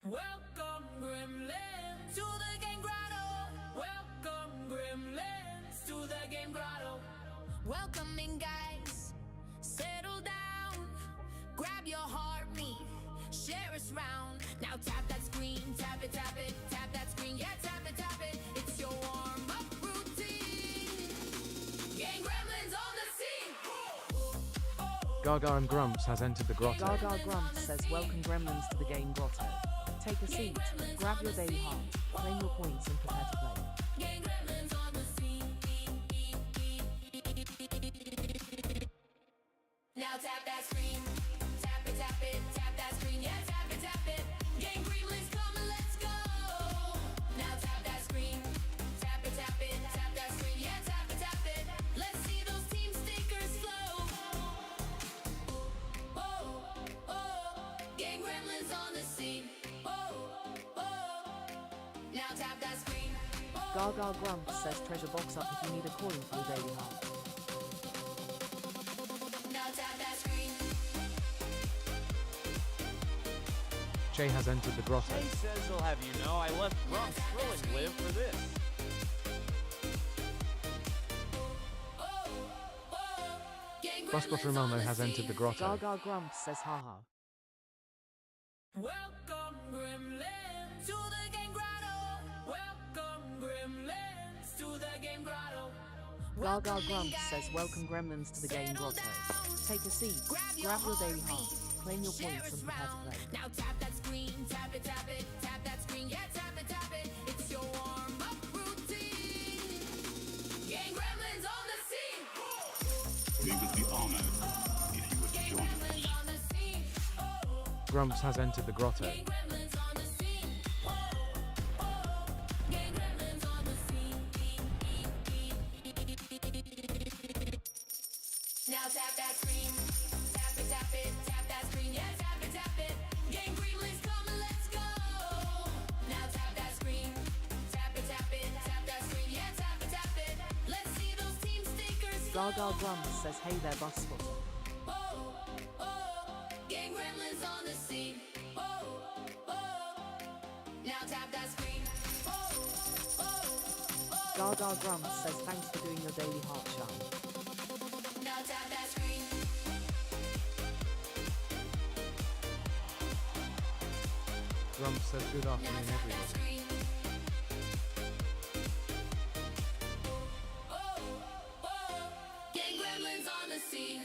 Welcome, Gremlins, to the Game Grotto. Welcome, Gremlins, to the Game Grotto. Welcome in, guys. Settle down. Grab your heartbeat. Share us round. Now tap that screen. Tap it, tap it. Tap that screen. Yeah, tap it, tap it. It's your warm-up routine. Game Gremlins on the scene. Gaga and Grumps has entered the grotto. Gaga Grumps says welcome Gremlins to the Game Grotto. Take a seat, grab your daily heart, claim your points and prepare to play. Game Gremlins on the scene. Now tap that screen. Tap it, tap it. Tap that screen. Yeah, tap it, tap it. Game Gremlins, come and let's go. Now tap that screen. Tap it, tap it. Tap that screen. Yeah, tap it, tap it. Let's see those team stickers flow. Oh, oh, Game Gremlins on the scene. Now tap that screen. Gaga Grumps says treasure box up if you need a coin for your daily heart. Now tap that screen. Jay has entered the grotto. Jay says he'll have you know I left Grumps Thrilling Live for this. Buspot Ramomo has entered the grotto. Gaga Grumps says haha. Welcome, Gremlins, to the Game Grotto. Welcome, Gremlins, to the Game Grotto. Gaga Grumps says welcome Gremlins to the Game Grotto. Take a seat, grab your daily heart, claim your points and prepare to play. Now tap that screen, tap it, tap it, tap that screen, yeah, tap it, tap it. It's your warm-up routine. Game Gremlins on the scene. We would be honored if you would Game join us. Gremlins on the scene. Grumps has entered the grotto. Game Gremlins on the scene. Game Gremlins on the scene. Now tap that screen. Tap it, tap it, tap that screen. Yeah, tap it, tap it. Game Gremlins, come and let's go. Now tap that screen. Tap it, tap it, tap that screen. Yeah, tap it, tap it. Let's see those team stickers. Gaga Grumps says hey there Buspot. Game Gremlins on the scene. Now tap that screen. Gaga Grumps says thanks for doing your daily heart shine. Now tap that screen. Grumps says good Now afternoon tap that everyone. screen. Game Gremlins on the scene.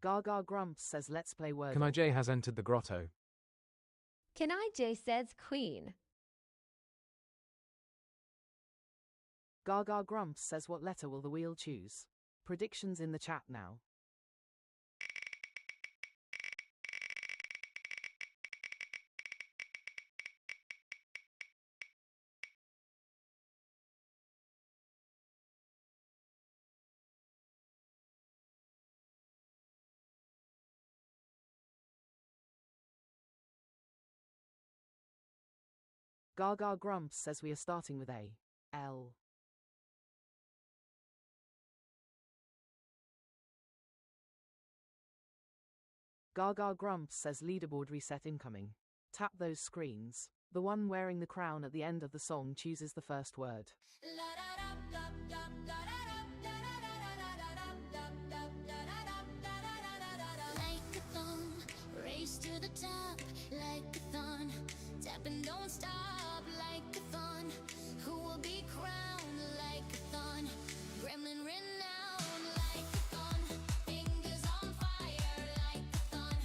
Gaga Grumps says let's play Wordle. Can I Jay has entered the grotto. Can I Jay says Queen. Gaga Grumps says what letter will the wheel choose? Predictions in the chat now. Gaga Grumps says we are starting with A. L. Gaga Grumps says leaderboard reset incoming. Tap those screens. The one wearing the crown at the end of the song chooses the first word. Like-a-thon, race to the top, like-a-thon, tap and don't stop, like-a-thon, who will be crowned, like-a-thon, gremlin renowned, like-a-thon, fingers on fire, like-a-thon,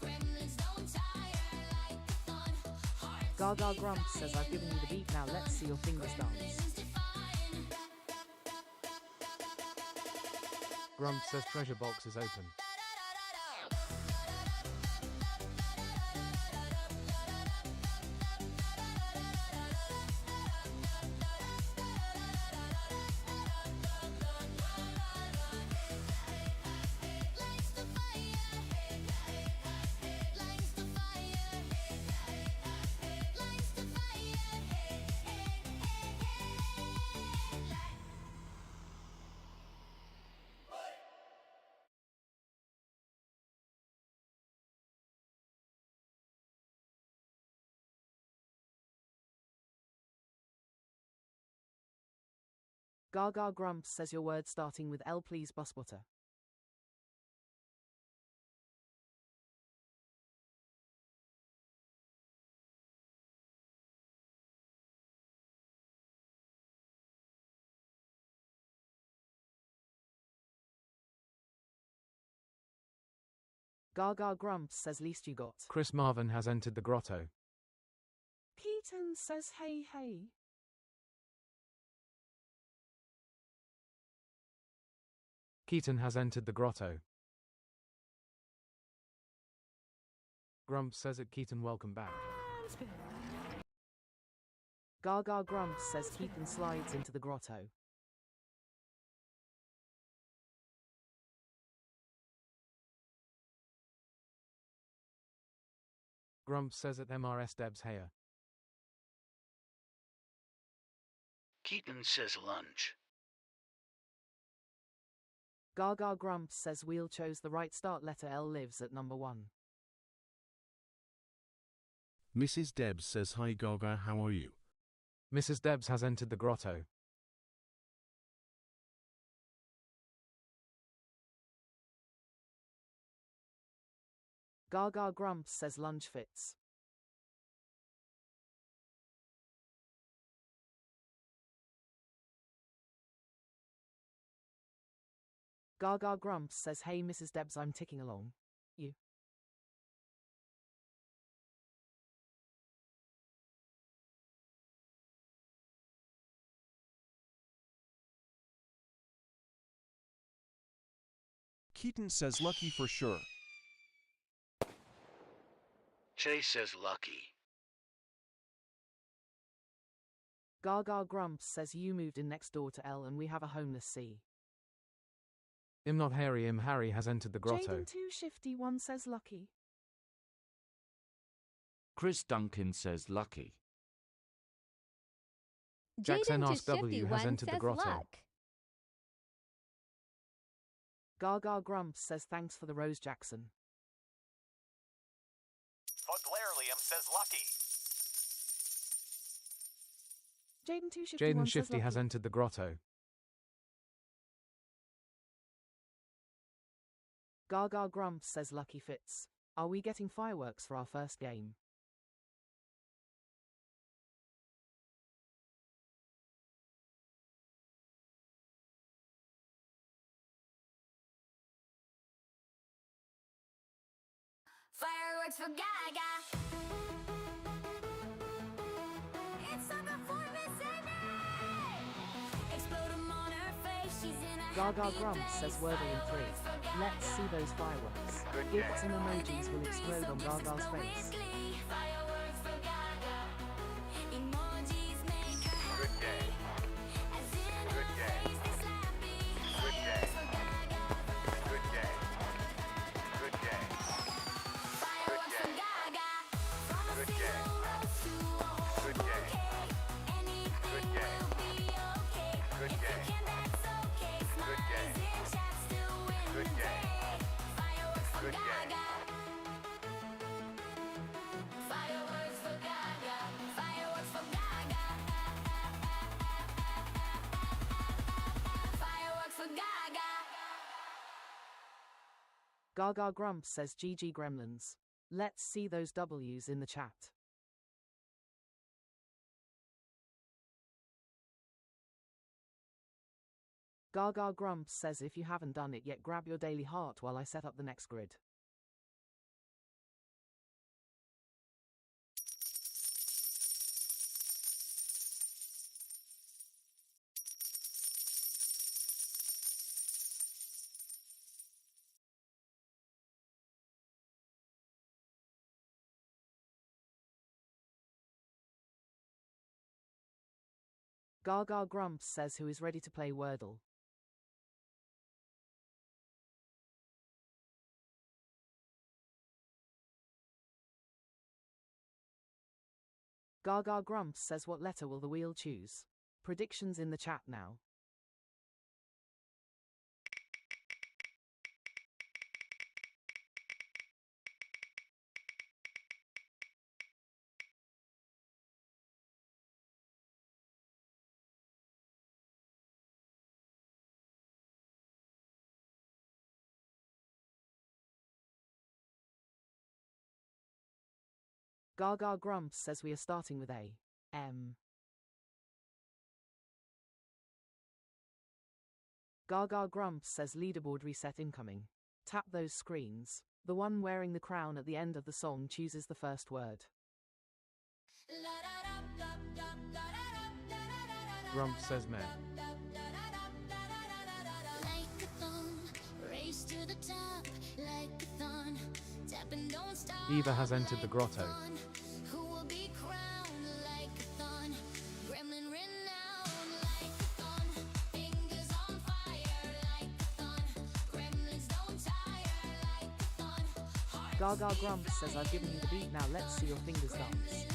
gremlins don't tire, like-a-thon, hearts Gaga Grumps says I've given you the beat, now let's see your fingers dance. gremlins define. Grumps says treasure box is open. Lights the fire, lights the fire. Gaga Grumps says your word starting with L, please, busbutter. Gaga Grumps says least you got. Chris Marvin has entered the grotto. Keaton says hey hey. Keaton has entered the grotto. Grumps says at Keaton, welcome back. Gaga Grumps says Keaton slides into the grotto. Grumps says at MRS Debs Heyer. Keaton says lunch. Gaga Grumps says Wheel chose the right start letter L, lives at number 1. Mrs. Debs says hi Gaga, how are you? Mrs. Debs has entered the grotto. Gaga Grumps says lunge fits. Gaga Grumps says hey Mrs. Debs, I'm ticking along. You. Keaton says lucky for sure. Chase says lucky. Gaga Grumps says you moved in next door to L and we have a homeless C. Im not hairy Im Harry has entered the grotto. Jaden 2 Shifty 1 says lucky. Chris Duncan says lucky. Jackson Jaden Ask W to has Shifty entered the says grotto. luck. Gaga Grumps says thanks for the rose, Jackson. Fuglarlium says lucky. Jaden 2 Shifty Jaden 1 Shifty says has lucky. entered the grotto. Gaga Grumps says lucky fits. Are we getting fireworks for our first game? Fireworks for Gaga. It's summer for Miss Amy. Explode 'em on her face. She's in a Gaga happy Grumps place. says Wordle in 3. Fireworks for Gaga. Let's see those fireworks. Gifts and emojis will explode on Gaga's face. Fireworks for Gaga. Emojis make her Good happy. game. As in Good her game. face they slappy. Good Fireworks game. for Gaga. Good game. Good game. Fireworks for game. Gaga. From a Good single game. rose to a whole Good game. bouquet. Anything Good game. will be okay. Good If you game. can, that's okay. Good Smiles game. in chat still win Good the game. day. Fireworks for Good game. Gaga. Fireworks for Gaga. Fireworks for Gaga. Fireworks for Gaga. Gaga Grumps says GG Gremlins. Let's see those W's in the chat. Gaga Grumps says if you haven't done it yet, grab your daily heart while I set up the next grid. Gaga Grumps says who is ready to play Wordle. Gaga Grumps says what letter will the wheel choose? Predictions in the chat now. Gaga Grumps says we are starting with A. M. Gaga Grumps says leaderboard reset incoming. Tap those screens. The one wearing the crown at the end of the song chooses the first word. Grumps says meh. Like a thong, race to the top, like a thon, tap and don't stop. Eva has entered the grotto. Who will be crowned like a thon, gremlin renowned like a thon, fingers on fire like a thon, gremlins don't tire like a thon. Gaga Grumps says I've given you the beat, now let's see your fingers dance.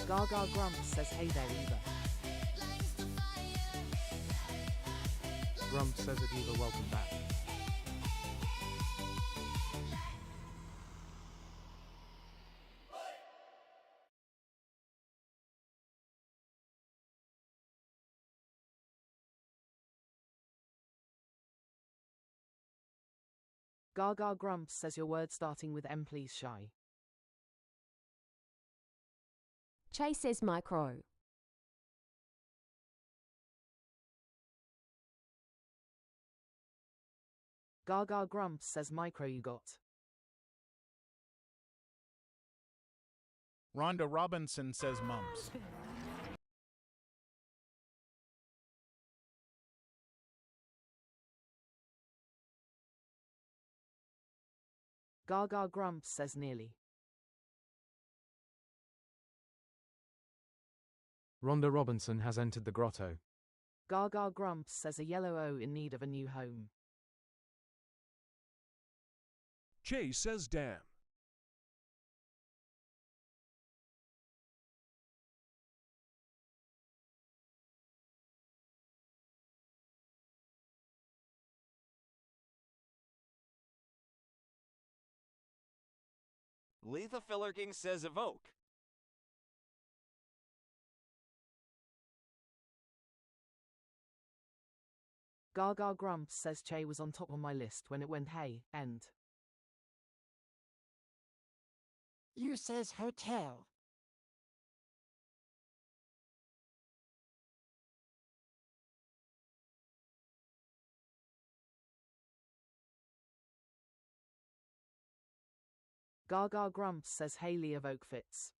Gaga Grumps says hey there Eva. Grumps says at Eva welcome back. Gaga Grumps says your word starting with M please shy. Chase says micro. Gaga Grumps says micro you got. Rhonda Robinson says mumps. Gaga Grumps says nearly. Rhonda Robinson has entered the grotto. Gaga Grumps says a yellow O in need of a new home. Chase says damn. Letha Fillerking says evoke. Gaga Grumps says Che was on top of my list when it went hey, end. You says hotel. Gaga Grumps says Haley of Oak Fits.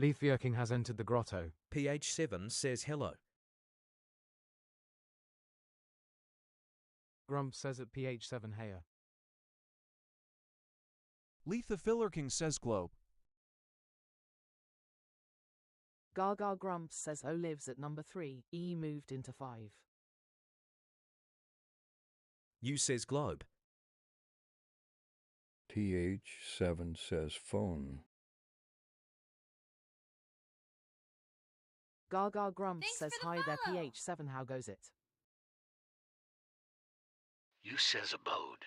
Letha King has entered the grotto. PH7 says hello. Grumps says at PH7 heya. Letha Fillerking says globe. Gaga Grumps says O lives at number 3, E moved into 5. You says globe. TH7 says phone. Gaga Grumps says for the hi there follow. PH7 how goes it? You says abode.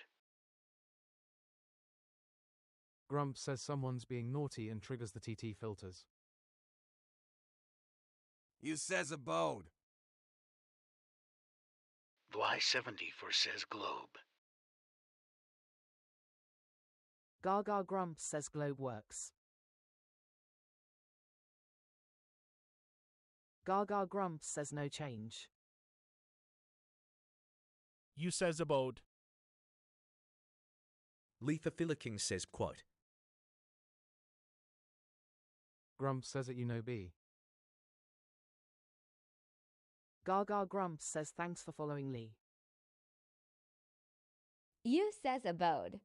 Grumps says someone's being naughty and triggers the TT filters. You says abode. Y74 says globe. Gaga Grumps says globe works. Gaga Grumps says no change. You says abode. Letha Fillerking says quote. Grumps says at you know B. Gaga Grumps says thanks for following Lee. You says abode.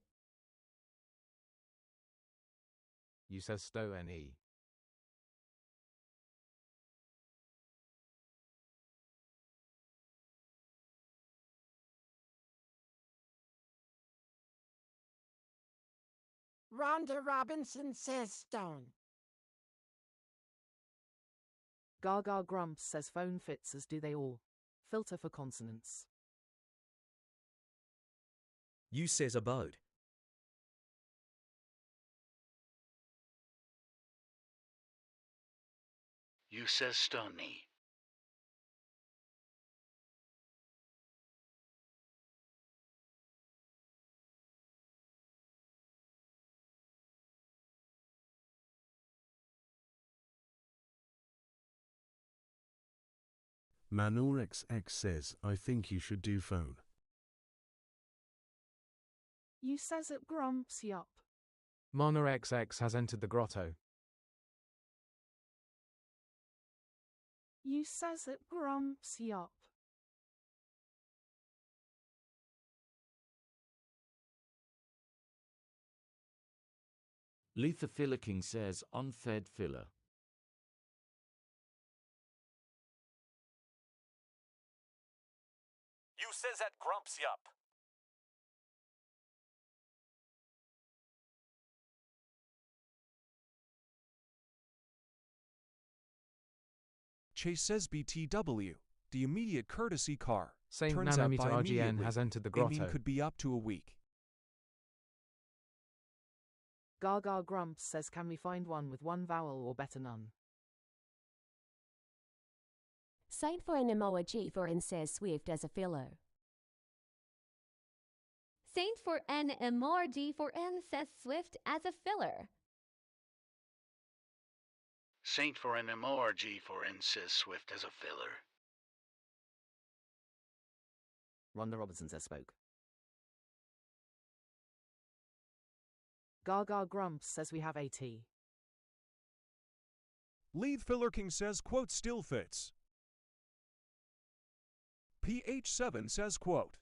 You says stow NE. Rhonda Robinson says stone. Gaga Grumps says phone fits as do they all. Filter for consonants. You says abode. You says stony. Manor XX says, I think you should do phone. You says it Grumps yup. Mana XX has entered the grotto. You says it Grumps yup. Letha Fillerking says, unfed filler. You says that grumps yup. Chase says BTW, the immediate courtesy car. Saint Turns out Nanometer by RGN immediately, has entered the they mean grotto. could be up to a week. Gaga Grumps says can we find one with one vowel or better none? Saint for an emoji for N says Swift as a filler. Saint for N emoji for N says Swift as a filler. Saint for an MORG for N says Swift as a filler. Rhonda Robinson says spoke. Gaga Grumps says we have AT. Leith Fillerking says quote still fits. PH7 says quote.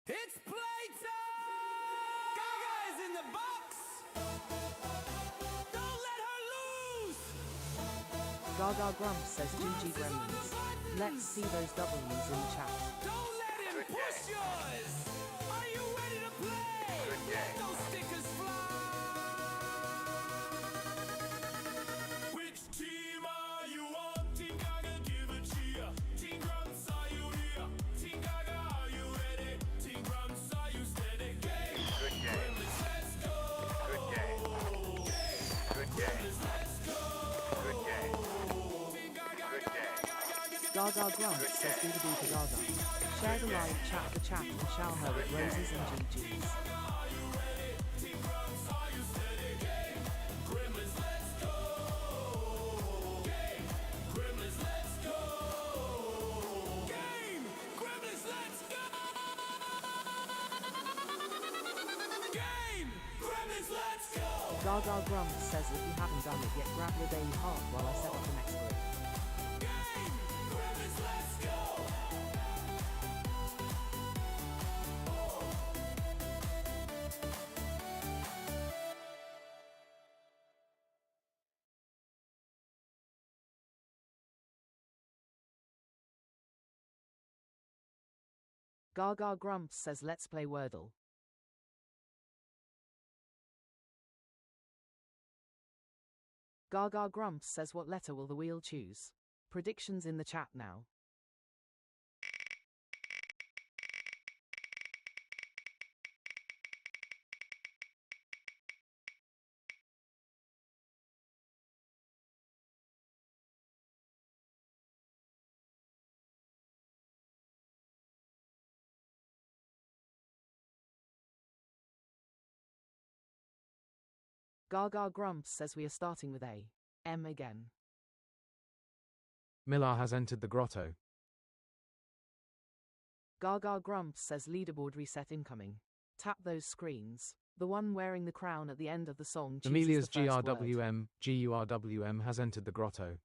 It's playtime! Gaga is in the box! Don't let her lose! Gaga Grumps says GG Gremlins. Let's see those W's in the chat. Don't let him push yours! Are you ready to play? Good game. Let those stickers fly! Which team are you on? Team Gaga, give a cheer. Team Grumps, are you here? Team Gaga, are you ready? Team Grumps, are you steady? Game! Good game. Gremlins, let's go! Good game. Good game. Let's go! Good game. Team Gaga, Good game. Gaga Grumps says do the beat to Gaga. Share the live chat the chat and shower her with roses and GGs. Gremlins, let's go! Game! Gremlins, let's go! Game! Gremlins, let's go! Game! Gremlins, let's go! Gaga Grumps says if you haven't done it yet, grab your daily heart while I set up the next group. Game! Gremlins, let's go! Gaga Grumps says let's play Wordle. Gaga Grumps says what letter will the wheel choose? Predictions in the chat now. Gaga Grumps says we are starting with A. M again. Millar has entered the grotto. Gaga Grumps says leaderboard reset incoming. Tap those screens. The one wearing the crown at the end of the song chooses Amelia's the first word. GURWM has entered the grotto.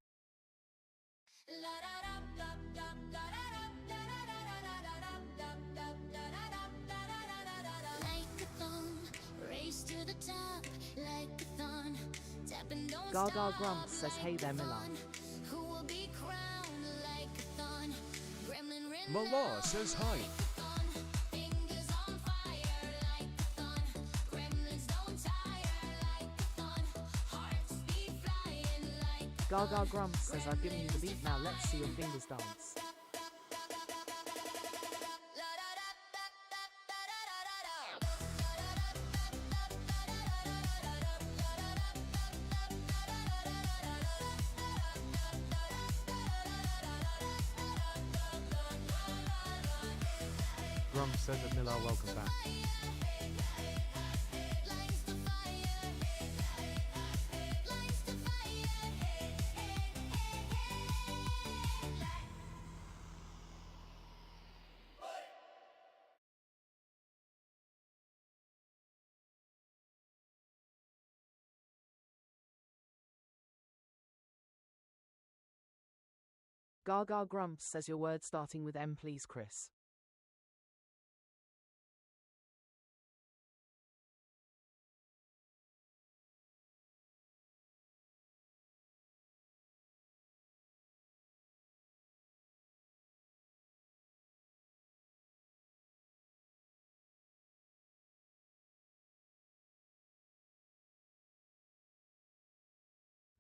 Like a thong, race to the top, like a thong, tapping on Gaga Grumps says hey there Mila. Who will be crowned like a thorn? Gremlin written Mala says hi. fingers on fire like a thorn. Gremlins don't tire like a thorn. Hearts beat flying like a Gaga Grumps says I've given you the beat, now let's see your fingers dance. Grumps says at Miller, welcome back. Gaga Grumps says your word starting with M please Chris.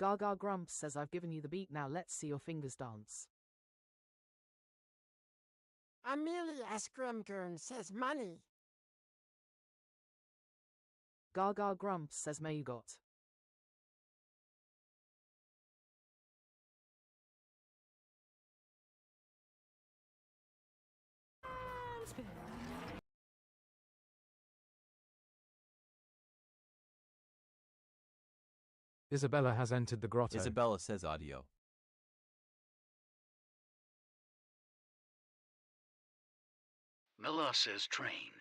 Gaga Grumps says I've given you the beat, now let's see your fingers dance. Amelia Scrimgern says money. Gaga Grumps says may you got. Isabella has entered the grotto. Isabella says audio. Mila says train.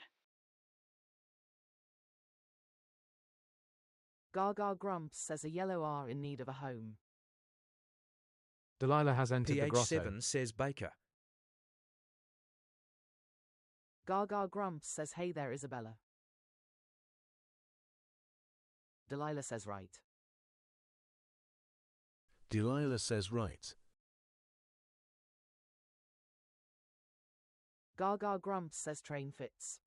Gaga Grumps says a yellow R in need of a home. Delilah has entered the grotto. PH7 says baker. Gaga Grumps says hey there Isabella. Delilah says right. Delilah says right. Gaga Grumps says train fits.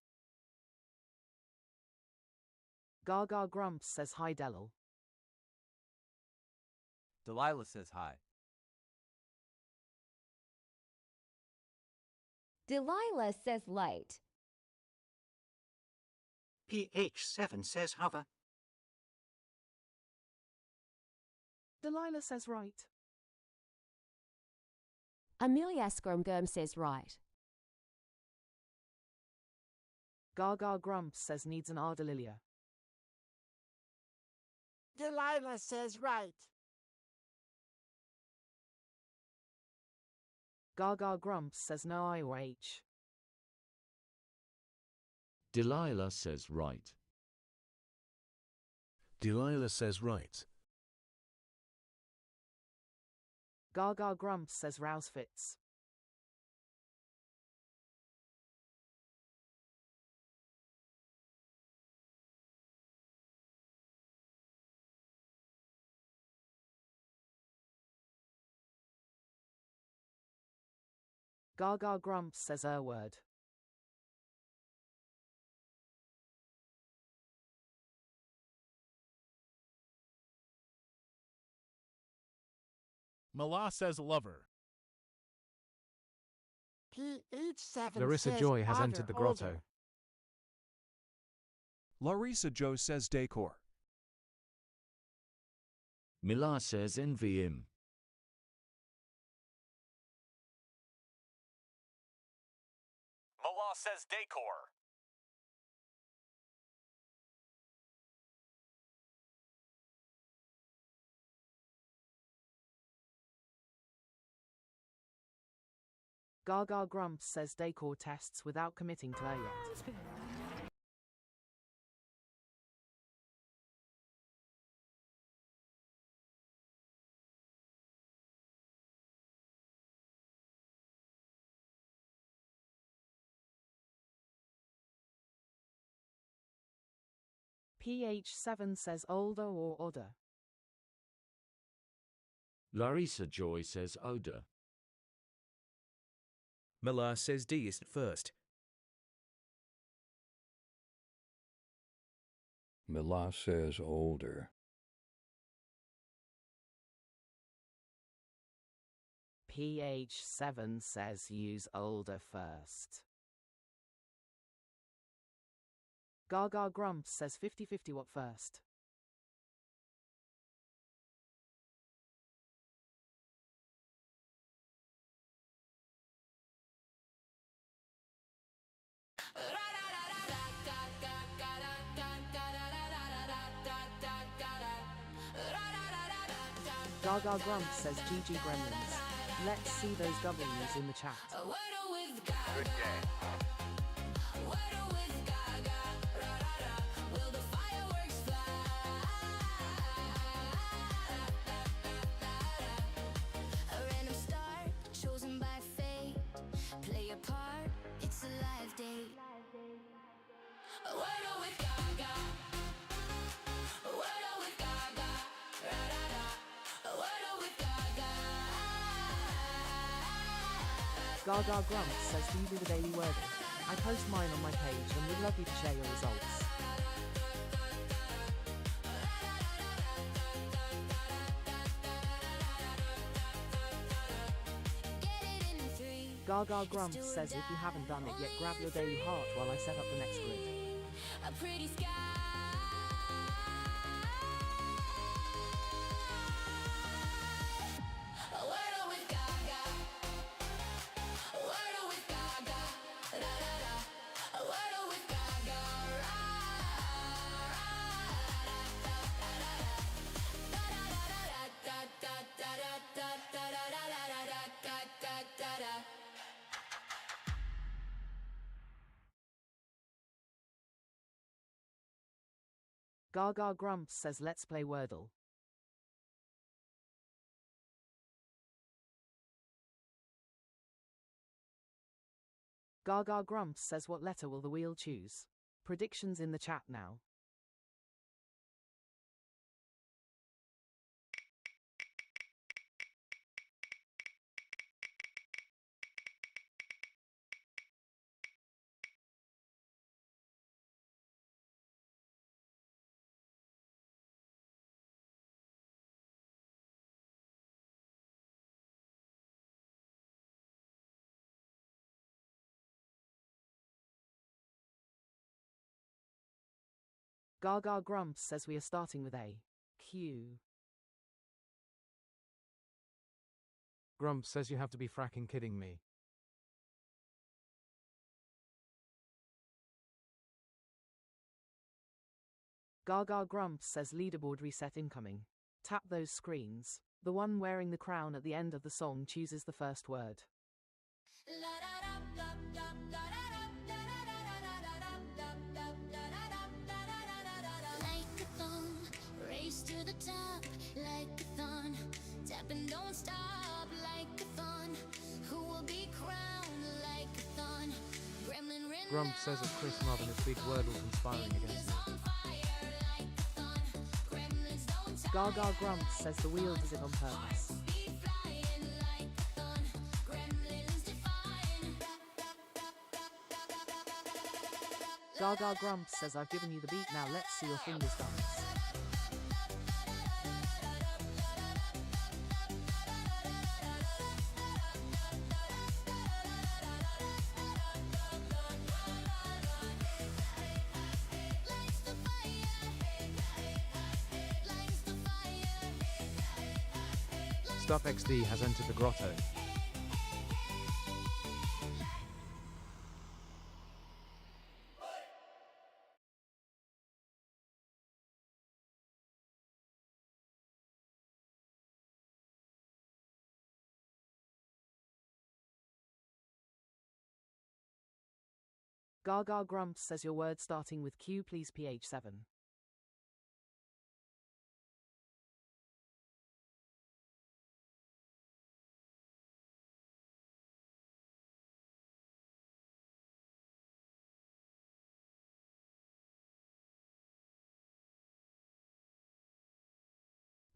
Gaga Grumps says hi Delil. Delilah says hi. Delilah says light. PH7 says hover. Delilah says right. Amelia Scrimgurm says right. Gaga Grumps says needs an Ardalilia. Delilah says right. Gaga Grumps says no I or H. Delilah says right. Delilah says right. Gaga Grumps says rouse fits. Gaga Grumps says word. Mala says lover. PH7 Larissa says Joy has otter, entered the grotto. older. Larissa Joe says decor. Mila says envy him. Mala says decor. Gaga Grumps says decor tests without committing to her yet. PH7 says older or odder. Larissa Joy says odor. Mila says D is first. Mila says older. PH7 says use older first. Gaga Grumps says 50-50 what first. Gaga Grumps says GG Gremlins. Let's see those W's in the chat. Good game. Wordle with Gaga. Will the fireworks fly? A random star chosen by fate. Play a part, it's a live date. Wordle with Gaga. Wordle with Gaga. Wordle with Gaga. Gaga Grumps says do you do the daily Wordle? I post mine on my page and would love you to share your results. Gaga Grumps says if you haven't done it yet, grab your daily heart while I set up the next grid. A pretty sky. A Wordle with Gaga. A Wordle with Gaga. A Wordle with Gaga. Gaga Grumps says let's play Wordle. Gaga Grumps says what letter will the wheel choose? Predictions in the chat now. Gaga Grumps says we are starting with A. Q. Grumps says you have to be fracking kidding me. Gaga Grumps says leaderboard reset incoming. Tap those screens. The one wearing the crown at the end of the song chooses the first word. Like a thong, race to the top, like a thon. Tap and don't stop, like a thon. Who will be crowned like a thon? Gremlin rin. Grumps says it's Chris Marvin is big Wordle conspiring against me. Gaga Grumps says the wheel does it on purpose. Gaga Grumps says I've given you the beat, now let's see your fingers dance. Stuff XD has entered the grotto. Gaga Grumps says your word starting with Q please PH7.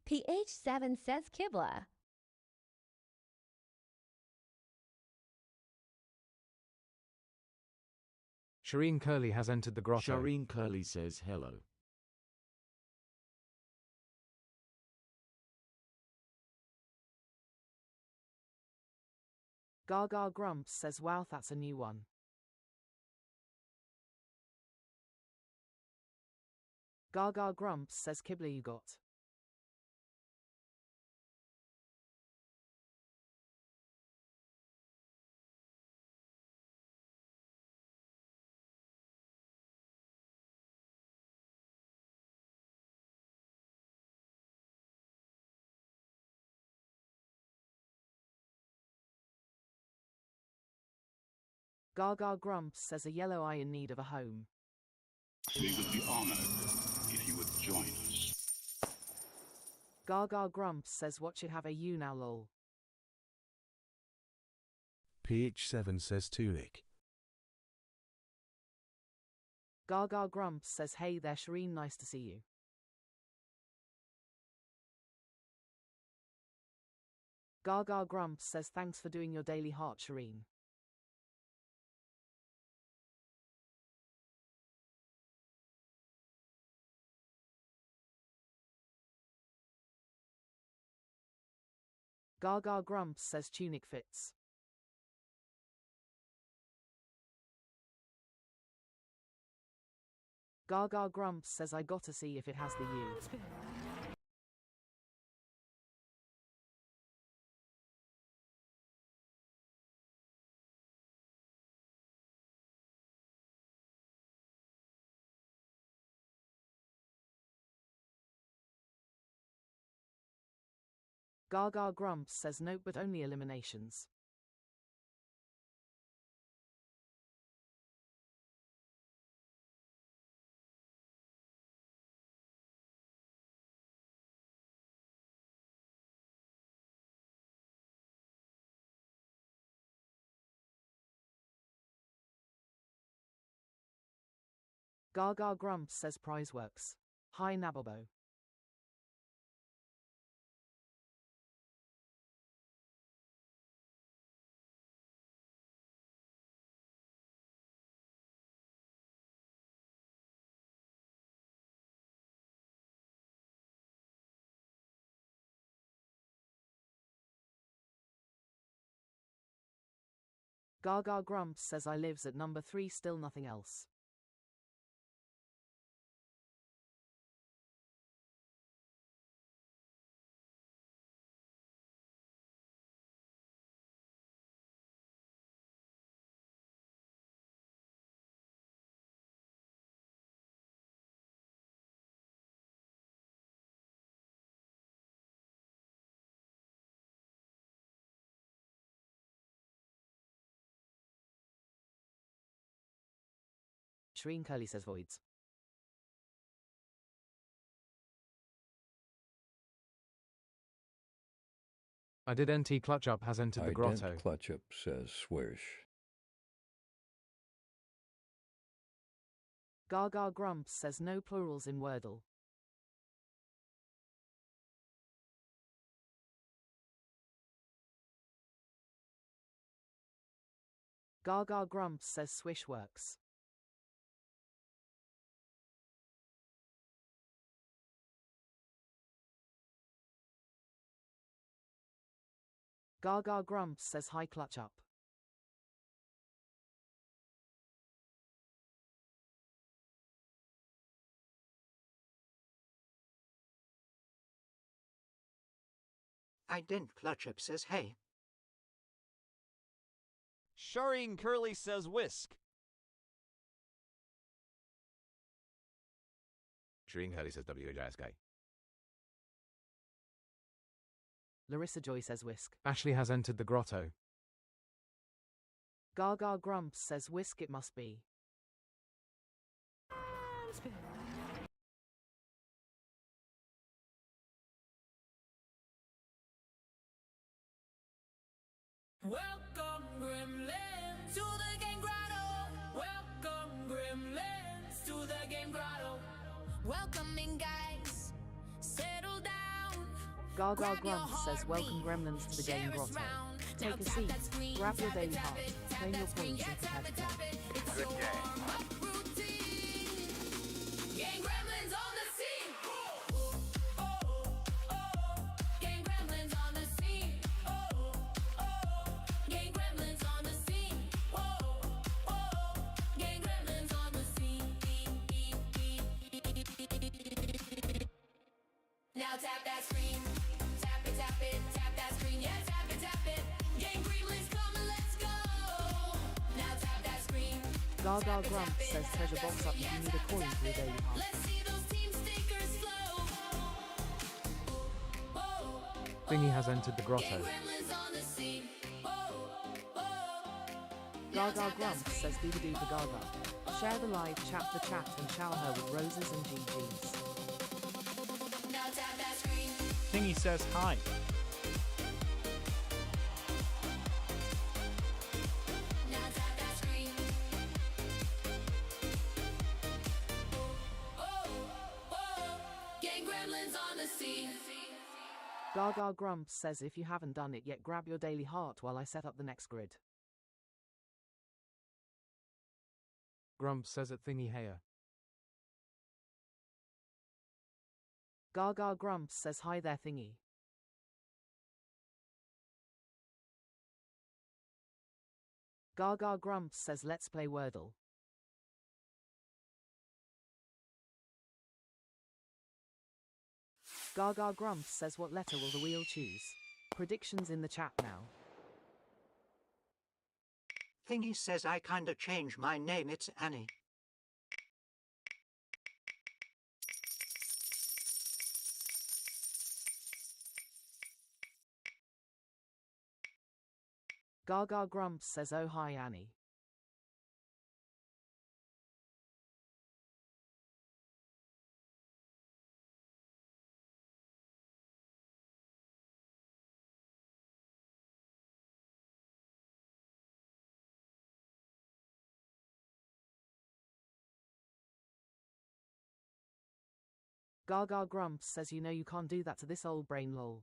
PH7 says Kibla. Shireen Curly has entered the grotto. Shireen Curly says hello. Gaga Grumps says wow, that's a new one. Gaga Grumps says Kibble you got. Gaga Grumps says a yellow eye in need of a home. We would be honored if you would join us. Gaga Grumps says what should have a you now lol. PH7 says tunic. Gaga Grumps says hey there Shireen, nice to see you. Gaga Grumps says thanks for doing your daily heart Shireen. Gaga Grumps says tunic fits. Gaga Grumps says I gotta see if it has the U. Gaga Grumps says nope, but only eliminations. Gaga Grumps says prize works. Hi Nabobo. Gaga Grumps says I lives at number 3, still nothing else. Shireen Curly says voids. I did NT Clutch Up has entered the grotto. Clutch Up says swish. Gaga Grumps says no plurals in Wordle. Gaga Grumps says swish works. Gaga Grumps says hi clutch up. I didn't clutch up says hey. Shireen Curly says whisk. Shireen Curly says WHISK. Larissa Joy says whisk. Ashley has entered the grotto. Gaga Grumps says whisk it must be. Welcome Gremlins to the game grotto. Welcome Gremlins to the game grotto. Welcoming guys, settle down. Gaga Grumps says welcome gremlins to the game grotto. Take a seat, grab your daily heart, claim your points and prepare to play. Good game. Gaga Grump says treasure box up if you need a coin for your daily heart. Let's see those team stickers flow. Thingy has entered the grotto. Gremlins on the scene. Gaga Grump says doo-doo for Gaga. Share the live, chat the chat, and shower her with roses and GGs. Now tap that screen. Thingy says hi. Now tap that screen. Gang gremlins on the scene. Gaga Grump says if you haven't done it yet, grab your daily heart while I set up the next grid. Grump says at Thingy heya. Gaga Grump says hi there Thingy. Gaga Grump says let's play Wordle. Gaga Grump says what letter will the wheel choose? Predictions in the chat now. Thingy says I kinda changed my name, it's Annie. Gaga Grump says oh hi Annie. Gaga Grump says you know you can't do that to this old brain lol.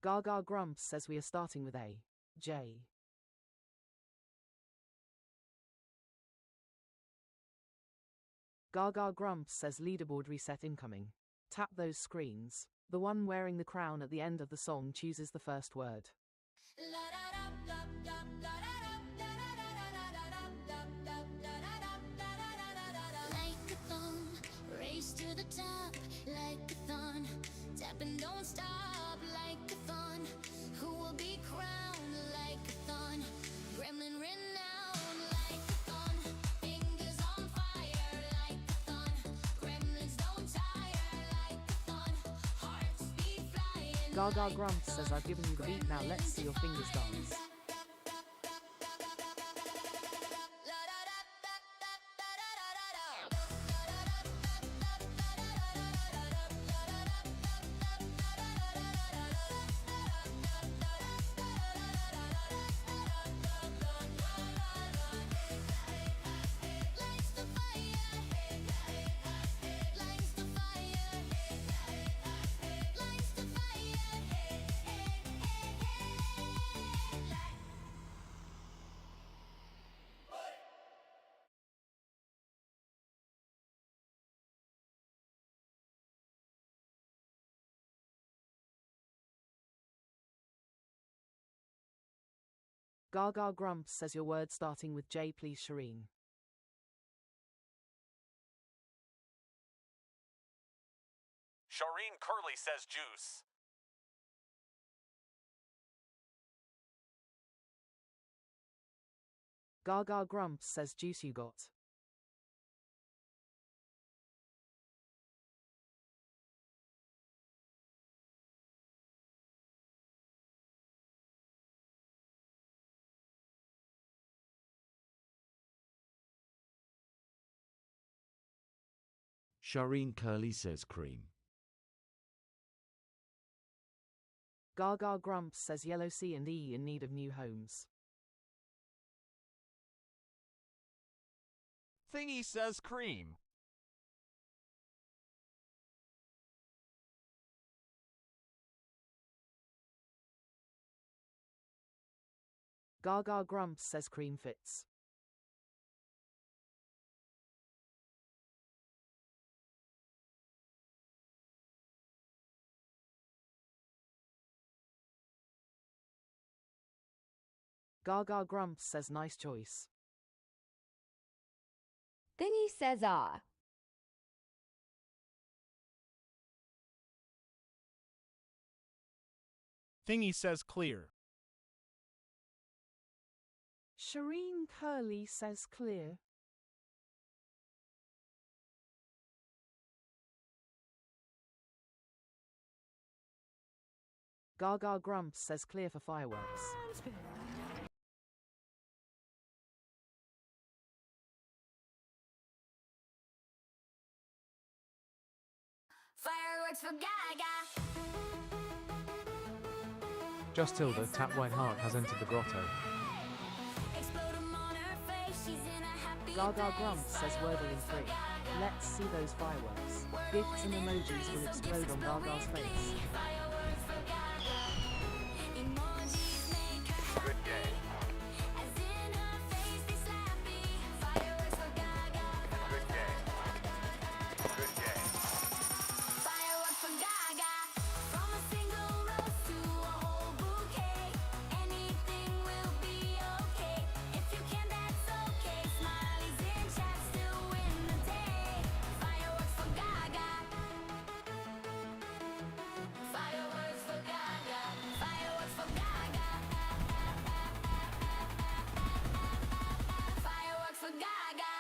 Gaga Grump says we are starting with A. J. Gaga Grump says leaderboard reset incoming. Tap those screens. The one wearing the crown at the end of the song chooses the first word. Like a thong, race to the top, like a thon. Tap and don't stop, like a thon. Who will be crowned like a thon? Gremlin renowned, like a thon. Fingers on fire, like a thon. Gremlins don't tire, like a thon. Hearts beat flying. Gaga Grump says I've given you the beat, now let's see your fingers dance. Gaga Grump says your word starting with J please Shireen. Shireen Curly says juice. Gaga Grump says juice you got. Shireen Curly says cream. Gaga Grump says yellow C and E in need of new homes. Thingy says cream. Gaga Grump says cream fits. Gaga Grump says nice choice. Thingy says ah. Thingy says clear. Shireen Curly says clear. Gaga Grumps says clear for fireworks. Fireworks for Gaga. Just Tilda, Tap White Heart has entered the grotto. Explode 'em on her face. She's in a happy Gaga place. Grumps says Wordle in 3. Let's see those fireworks. Gifts and emojis will explode on Gaga's face. Fireworks for Gaga. Emojis make her happy. Good game. As in her face they slappy. Fireworks for Gaga. Good game. Good game. Fireworks for Gaga. From a single rose to a whole bouquet. Anything will be okay. If you can, that's okay. Smileys in chat still win the day. Fireworks for Gaga. Fireworks for Gaga. Fireworks for Gaga. Fireworks for Gaga.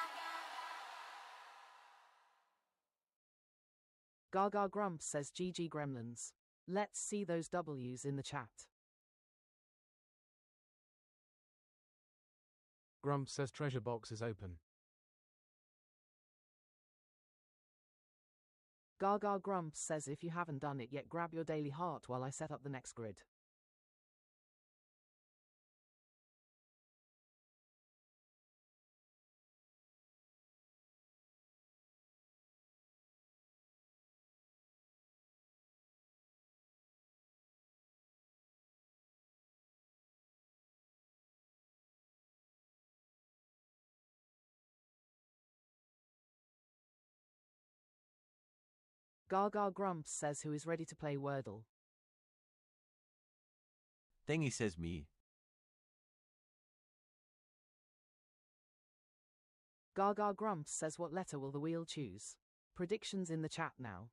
Gaga Grumps says GG Gremlins. Let's see those W's in the chat. Grumps says treasure box is open. Gaga Grumps says if you haven't done it yet, grab your daily heart while I set up the next grid. Gaga Grumps says who is ready to play Wordle. Thingy says me. Gaga Grumps says what letter will the wheel choose? Predictions in the chat now.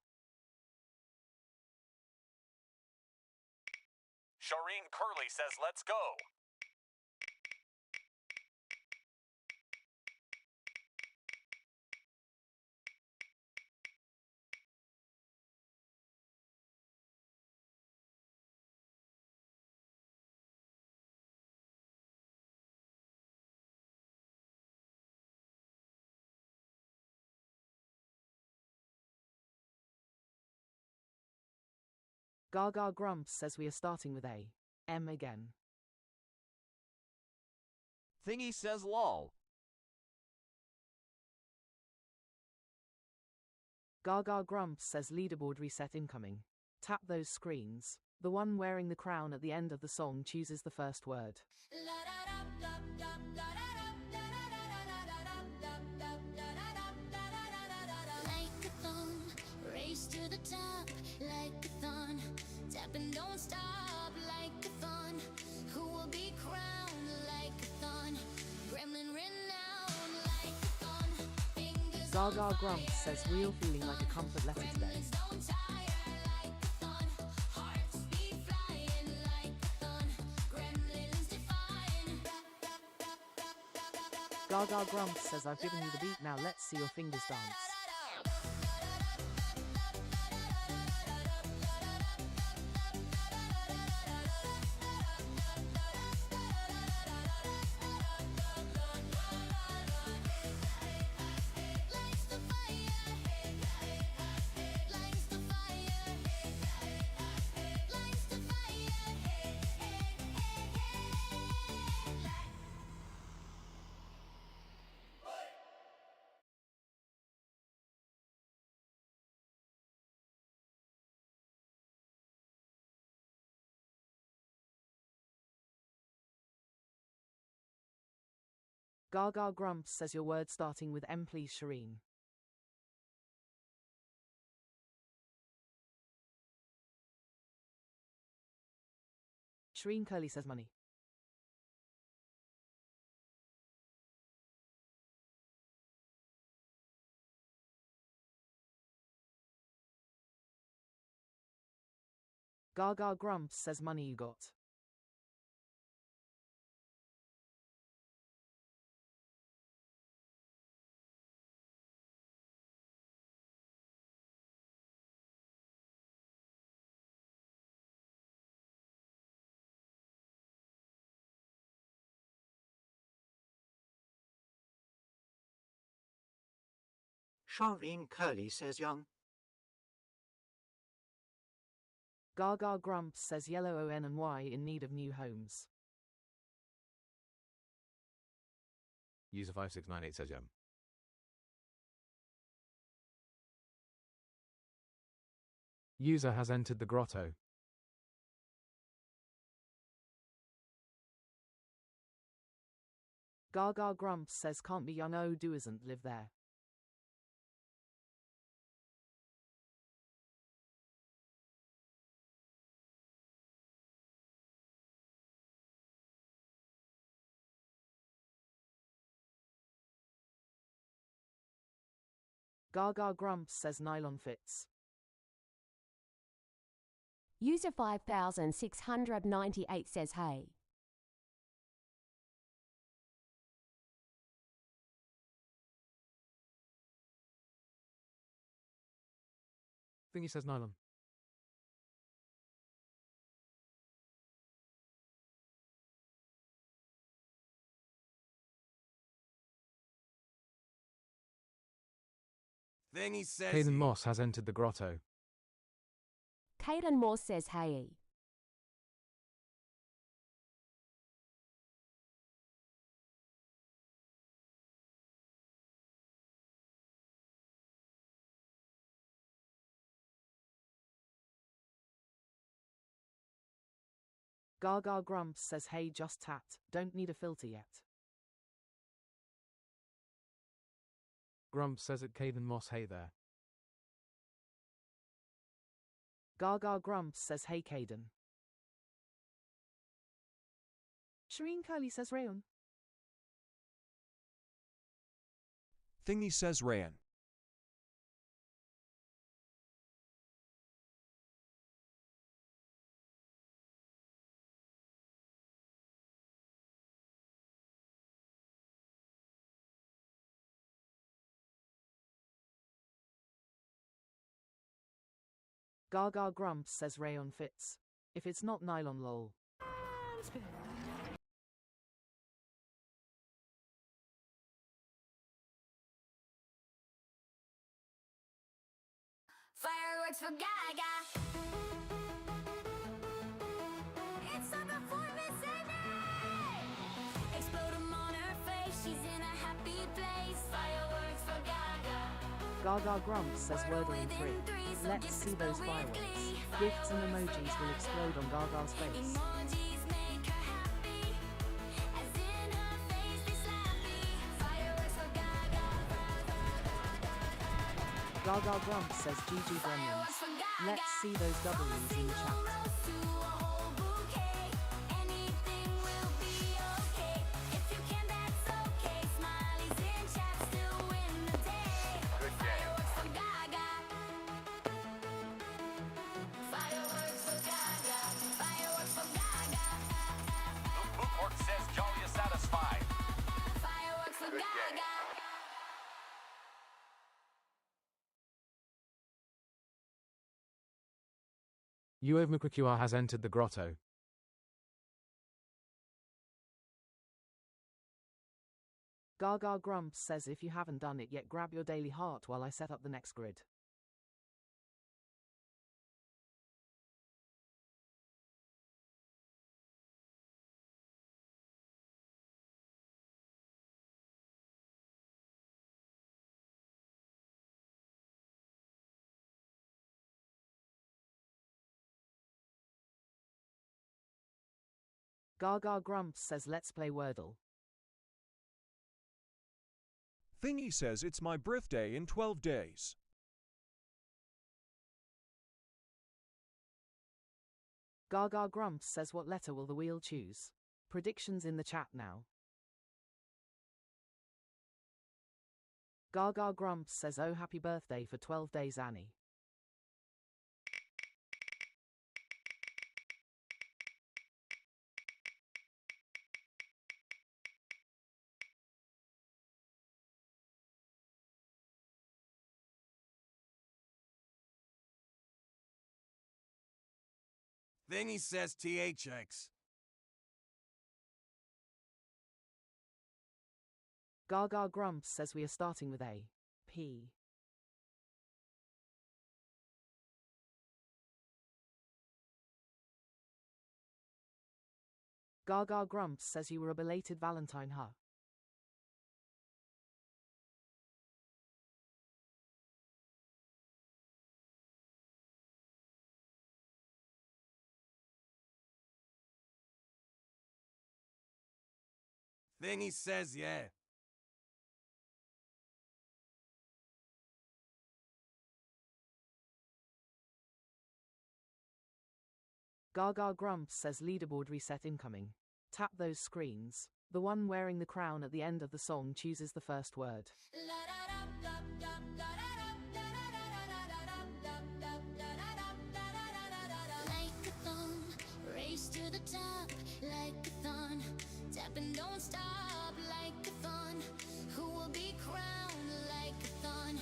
Shireen Curly says let's go. Gaga Grumps says we are starting with A. M again. Thingy says lol. Gaga Grumps says leaderboard reset incoming. Tap those screens. The one wearing the crown at the end of the song chooses the first word. Like-a-thon, race to the top, like-a-thon, tap and don't stop, like-a-thon, who will be crowned, like-a-thon, gremlin renowned, like-a-thon, fingers on Gaga Grumps says real feeling like a comfort letter today. gremlins don't tire, like-a-thon, hearts be flying, like-a-thon, gremlins defying. Gaga Grumps says I've given you the beat, now let's see your fingers dance. Lights the fire, lights the fire, lights the fire. Gaga Grumps says your word starting with M please Shireen. Shireen Curly says money. Gaga grumps says money you got. Shireen Curly says young. Gaga grumps says yellow on and Y in need of new homes. User 5698 says yum. User has entered the grotto. Gaga grumps says can't be young oh do isn't live there. Gaga grumps says nylon fits. User 5698 says hey. Thingy says nylon. Thingy says Caden Moss has entered the grotto. Caden Morse says hey. Gaga grumps says hey just tat, don't need a filter yet. Grumps says at Caden Moss hey there. Gaga grumps says hey Caden. Shireen Curly says Rayon. Thingy says Rayan. Gaga grumps says rayon fits. If it's not nylon lol. Fireworks for Gaga. It's a performance night. Explode 'em on her face. She's in a happy place. Fireworks for Gaga. Gaga grumps says Wordle in 3. Let's see those fireworks. Gifts and emojis will explode on Gaga's face. Emojis make her happy. As in her face they slappy. Fireworks for Gaga. Gaga grumps says GG gremlins. Let's see those W's in the chat. UOVMQR has entered the grotto. Gaga grumps says if you haven't done it yet grab your daily heart while I set up the next grid. Gaga grumps says let's play Wordle. Thingy says it's my birthday in 12 days. Gaga grumps says what letter will the wheel choose? Predictions in the chat now. Gaga grumps says oh happy birthday for 12 days Annie. Thingy says THX. Gaga Grumps says we are starting with A. P. Gaga Grumps says you were a belated Valentine, huh? Thingy says yeah. Gaga Grumps says leaderboard reset incoming. Tap those screens. The one wearing the crown at the end of the song chooses the first word. Like-a-thon, race to the top, like-a-thon, tap and don't stop, like-a-thon, who will be crowned, like-a-thon,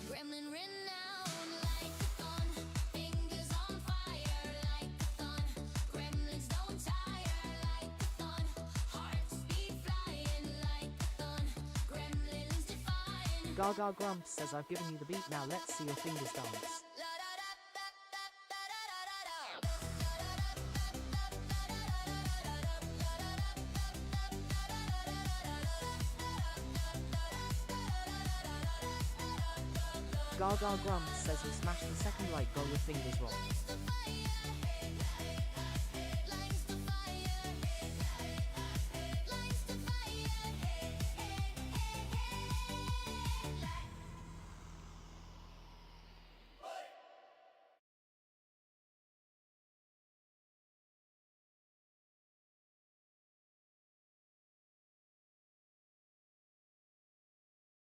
gremlin renowned, like-a-thon, fingers on fire, like-a-thon, gremlins don't tire, like-a-thon, hearts beat flying, like-a-thon, gremlins defying. Gaga Grumps says I've given you the beat, now let's see your fingers dance. Gaga Grumps says you smashed the second light goal with fingers rock.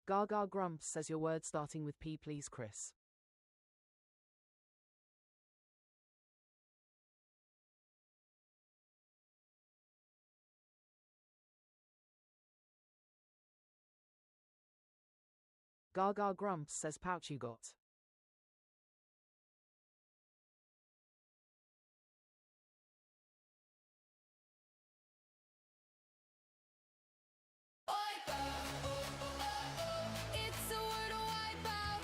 Gaga Grumps says your word starting with P, please, Chris. Gaga Grumps says pouch you got. It's a Wordle wipeout.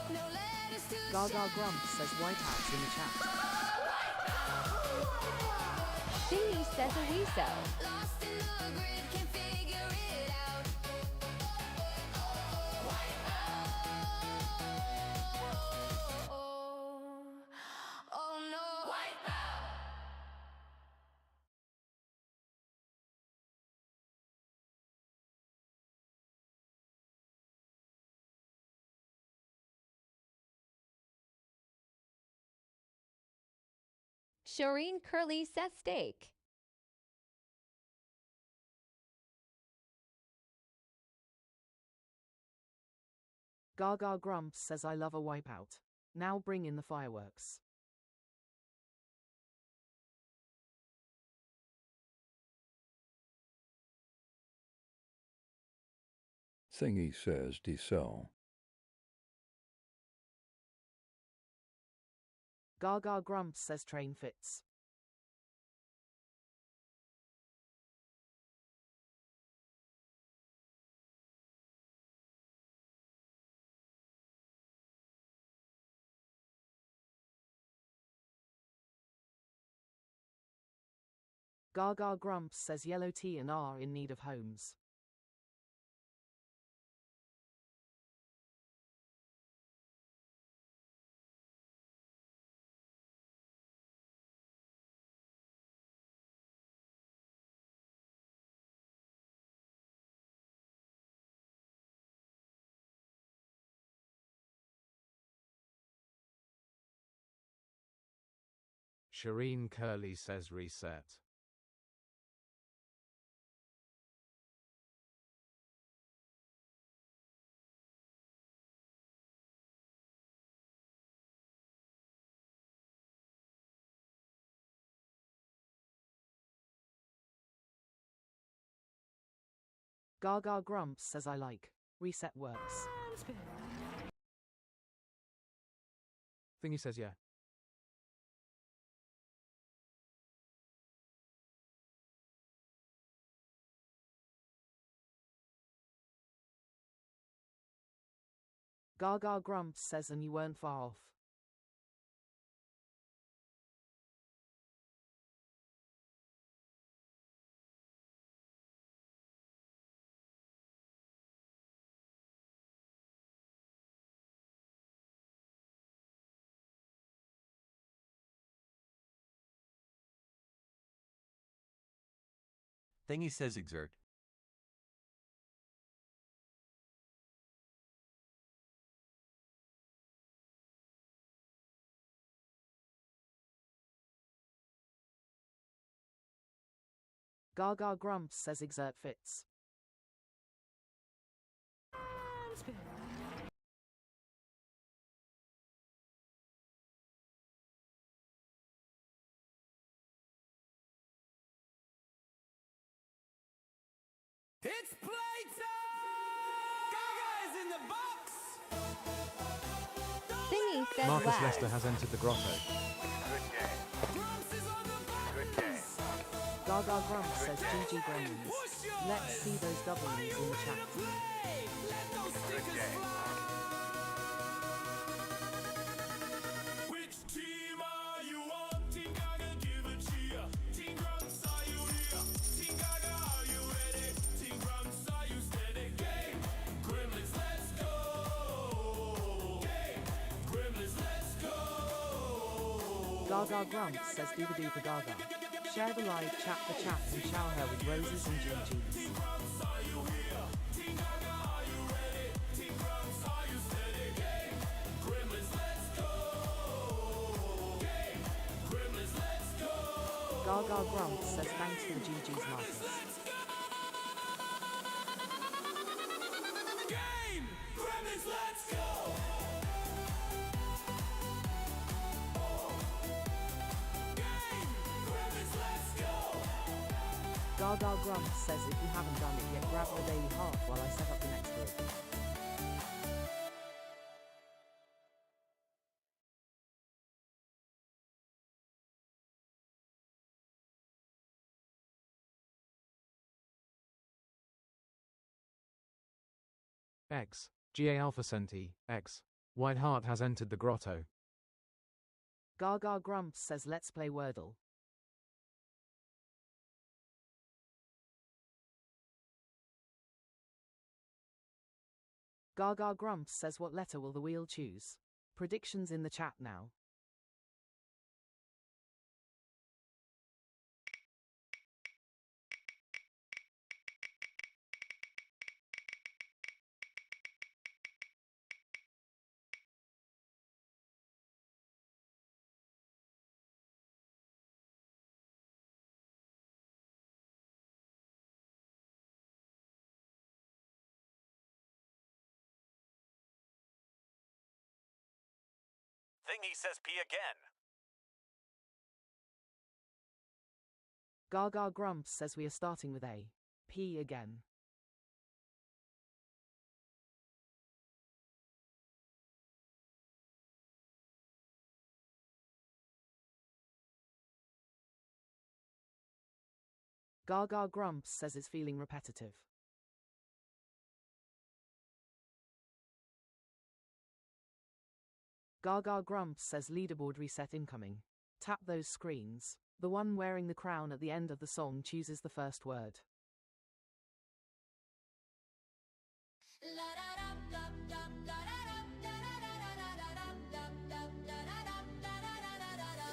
No letters to Gaga Grumps says wipeouts in the chat. Thingy says Arizo. Lost in the grid, can't figure it out. Oh no. Wipeout. Shireen Curly says steak. Gaga Grumps says I love a wipeout. Now bring in the fireworks. Thingy says decel. Gaga Grumps says train fits. Gaga Grumps says yellow T and R in need of homes. Shireen Curly says reset. Gaga Grumps says I like. Reset works. Thingy says yeah. Gaga grumps says and you weren't far off. Thingy says exert. Gaga grumps says exert fits. It's playtime! Gaga is in the box! Thingy says Marcus wax. Lester has entered the grotto. Good game. Grumps is on the box! Good game. Gaga grumps says GG Gremlins. Let's see those W's in the chat. Let those stickers fly! Which team are you on? Team Gaga, give a cheer. Team Grumps, are you here? Team Gaga, are you ready? Team Grumps, are you steady? Game! Gremlins, let's go! Game! Gremlins, let's go! Gaga grumps says doo-ba-doo for Gaga. Share the live, chat the chat, and shower her with roses and GGs. Team Grumps, are you here? Team Gaga, are you ready? Team Grumps, are you steady? Game! Gremlins, let's go! Game! Gremlins, let's go! Gaga grumps says thanks for the GGs, Marcus. Game! Gremlins, let's go! Game! Gremlins, let's go! Gaga grumps says if you haven't done it yet, grab the daily heart while I set up the next word. X. GA Alpha Centi, X. White Heart has entered the grotto. Gaga grumps says let's play Wordle. Gaga grumps says what letter will the wheel choose? Predictions in the chat now. Thingy says P again. Gaga grumps says we are starting with A. P again. Gaga grumps says it's feeling repetitive. Gaga grumps says leaderboard reset incoming. Tap those screens. The one wearing the crown at the end of the song chooses the first word.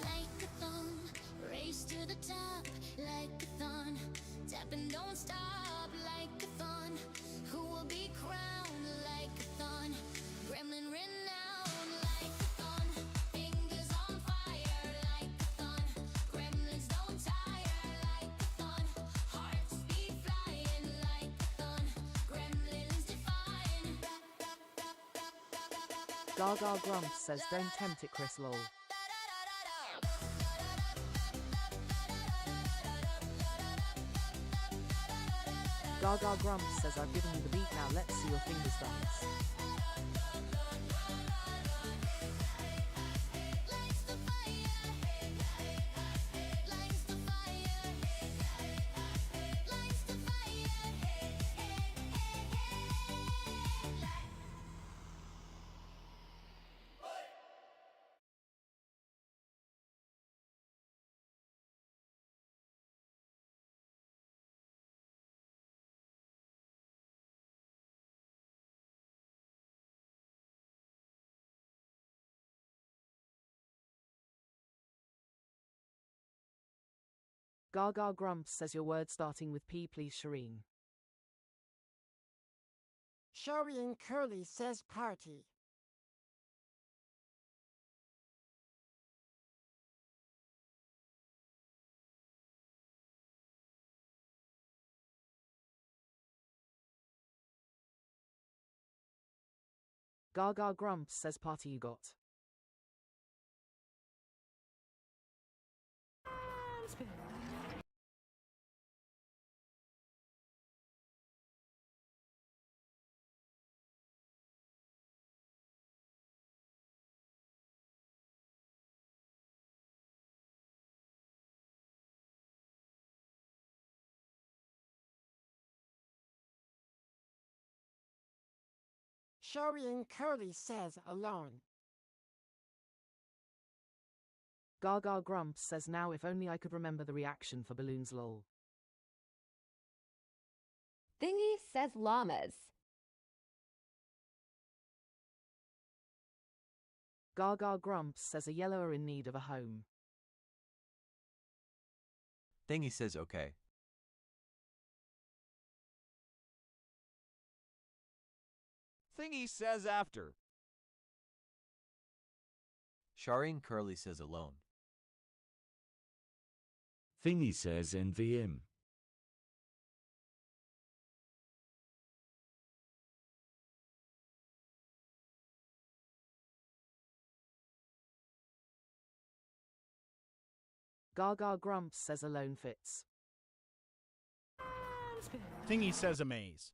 Like-a-thon, race to the top. Like-a-thon, tap and don't stop. Like-a-thon, who will be crowned? Like-a-thon, gremlin renowned. Like-a-thon, fingers on fire. Like-a-thon, gremlins don't tire. Like-a-thon, hearts be flying. Like-a-thon, gremlins defying. Gaga grumps says don't tempt it, Chris lol. Gaga grumps says I've given you the beat, now let's see your fingers dance. Gaga grumps says your word starting with P please Shireen. Shireen Curly says party. Gaga grumps says party you got. Shireen Curly says alone. Gaga grumps says now if only I could remember the reaction for balloons lol. Thingy says llamas. Gaga grumps says a yellow are in need of a home. Thingy says okay. Thingy says after. Shireen Curly says alone. Thingy says NVM. Gaga grumps says alone fits. Thingy says amaze.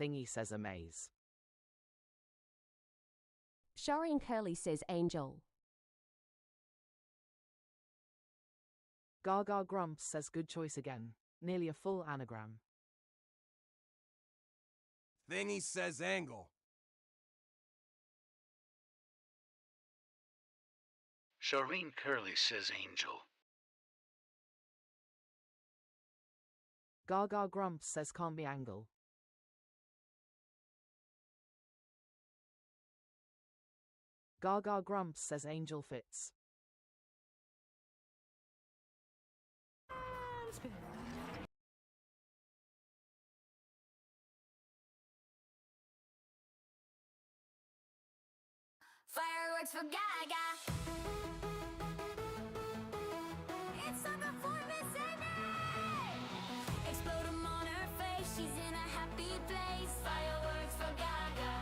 Thingy says amaze. Shireen Curly says angel. Gaga grumps says good choice again. Nearly a full anagram. Thingy says angle. Shireen Curly says angel. Gaga grumps says can't be angle. Gaga grumps says angel fits. Fireworks for Gaga. It's summer for Miss Amy. Explode 'em on her face. She's in a happy place. Fireworks for Gaga.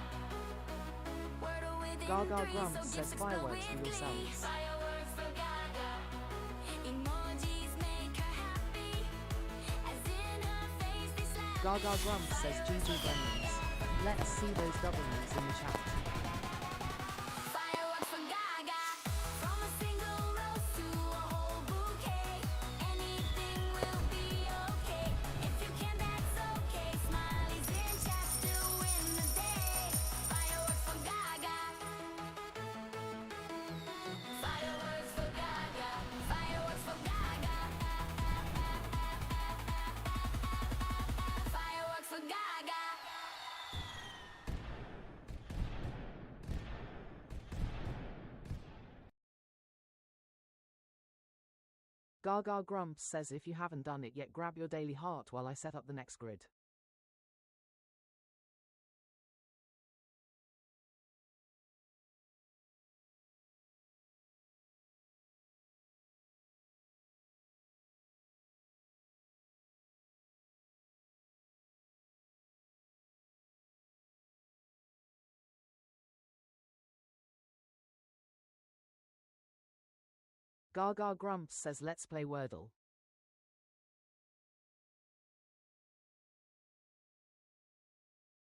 Wordle within Gaga three, grumps so says gifts fireworks explode for with glee. yourselves. Fireworks for Gaga. Emojis make her happy. As in her face they slap. Gaga grumps says GG gremlins. Let's see those W's in the chat. Fireworks for Gaga. From a single rose to a whole bouquet. Anything will be okay. If you can, that's okay. Smileys in chat still win the day. Fireworks for Gaga. Fireworks for Gaga. Fireworks for Gaga. Fireworks for Gaga. Gaga grumps says if you haven't done it yet grab your daily heart while I set up the next grid. Gaga grumps says let's play Wordle.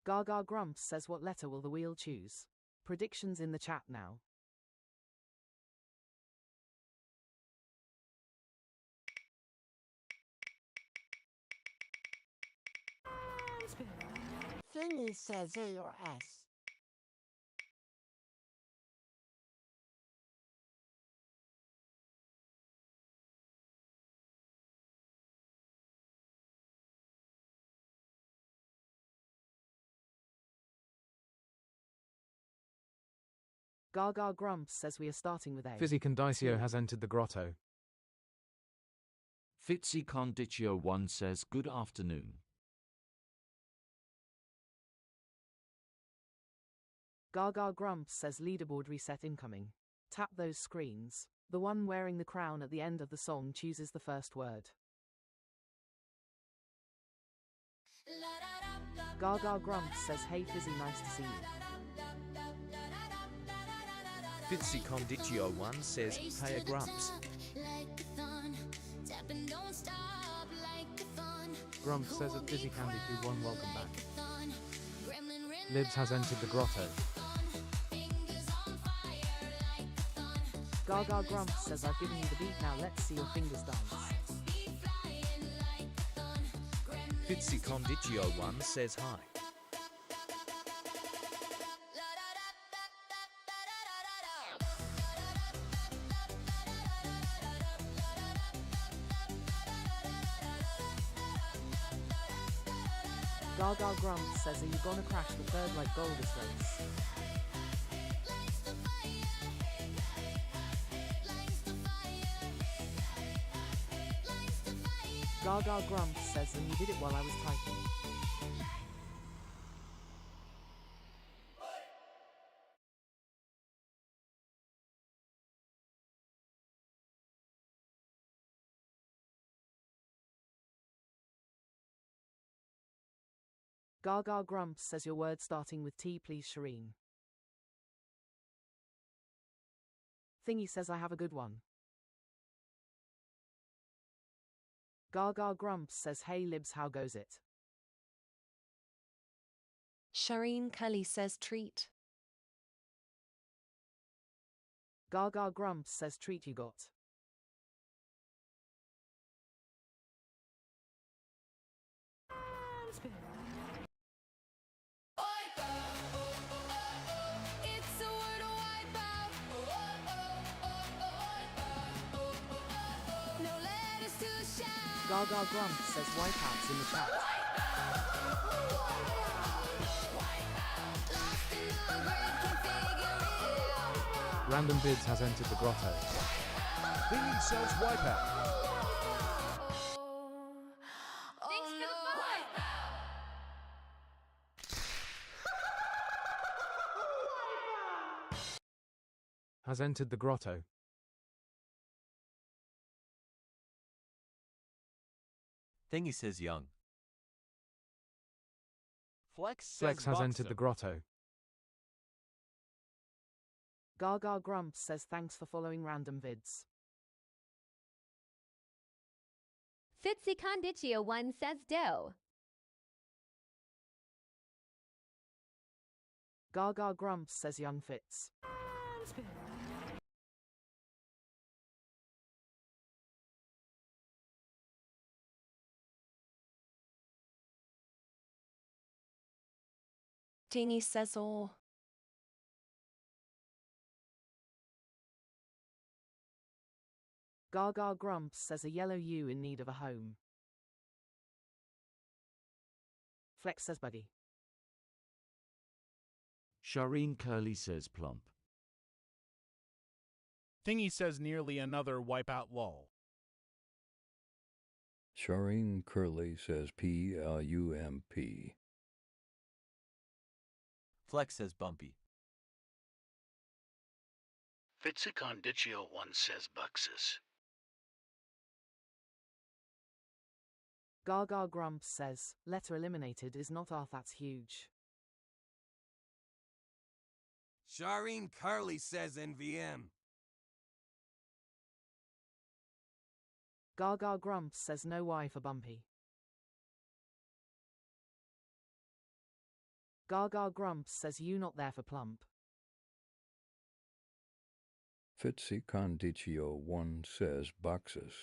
Gaga grumps says what letter will the wheel choose? Predictions in the chat now. Thingy says A or S. Gaga Grumps says we are starting with A. Fizzy Condicio has entered the grotto. Fitzy Conditio 1 says good afternoon. Gaga Grumps says leaderboard reset incoming. Tap those screens. The one wearing the crown at the end of the song chooses the first word. Gaga Grumps says hey Fizzy, nice to see you. Fitzy Conditio 1 says hey Grumps. Grumps says at Fizzy Candy 2-1 welcome back. Libs has entered the grotto. Gaga Grumps says I've given you the beat, now let's see your fingers dance. Fitzy Conditio 1 says hi. Gaga Grumps says are you gonna crash the third like Goldust race? Gaga Grumps says and you did it while I was typing. Gaga Grumps says your word starting with T please Shireen. Thingy says I have a good one. Gaga Grumps says hey Libs, how goes it? Shireen Cully says treat. Gaga Grumps says treat you got. It's a Wordle wipeout. No letters to shout. Gaga Grumps says wipeouts in the chat. Random Vids has entered the grotto. Thingy says wipeout. Thanks for the fun. Has entered the grotto. Thingy says young. Flex Flex has entered Buxom. the grotto. Gaga Grumps says thanks for following Random Vids. Fitzy Conditio 1 says dough. Gaga Grumps says young Fitz. Thingy says oh. Gaga Grumps says a yellow you in need of a home. Flex says buddy. Shireen Curly says plump. Thingy says nearly another wipeout lull. Shireen Curly says PLUMP. Flex says bumpy. Fitzy Conditio 1 says Buxus. Gaga Grumps says letter eliminated is not that's huge. Shireen Curly says NVM. Gaga Grumps says no Y for bumpy. Gaga Grumps says you not there for plump. Fitzy Conditio 1 says Boxus.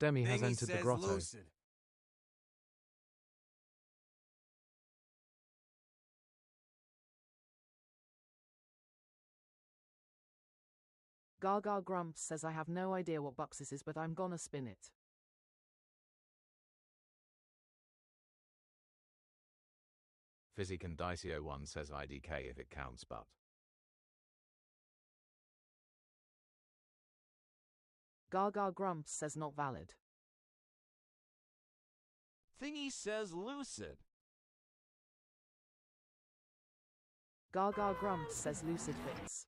Demi has Thingy entered the says grotto. lucid. Gaga Grumps says I have no idea what Buxus is but I'm gonna spin it. PhysiCondicio1 says IDK if it counts, but. Gaga Grumps says not valid. Thingy says lucid. Gaga Grumps says lucid fits.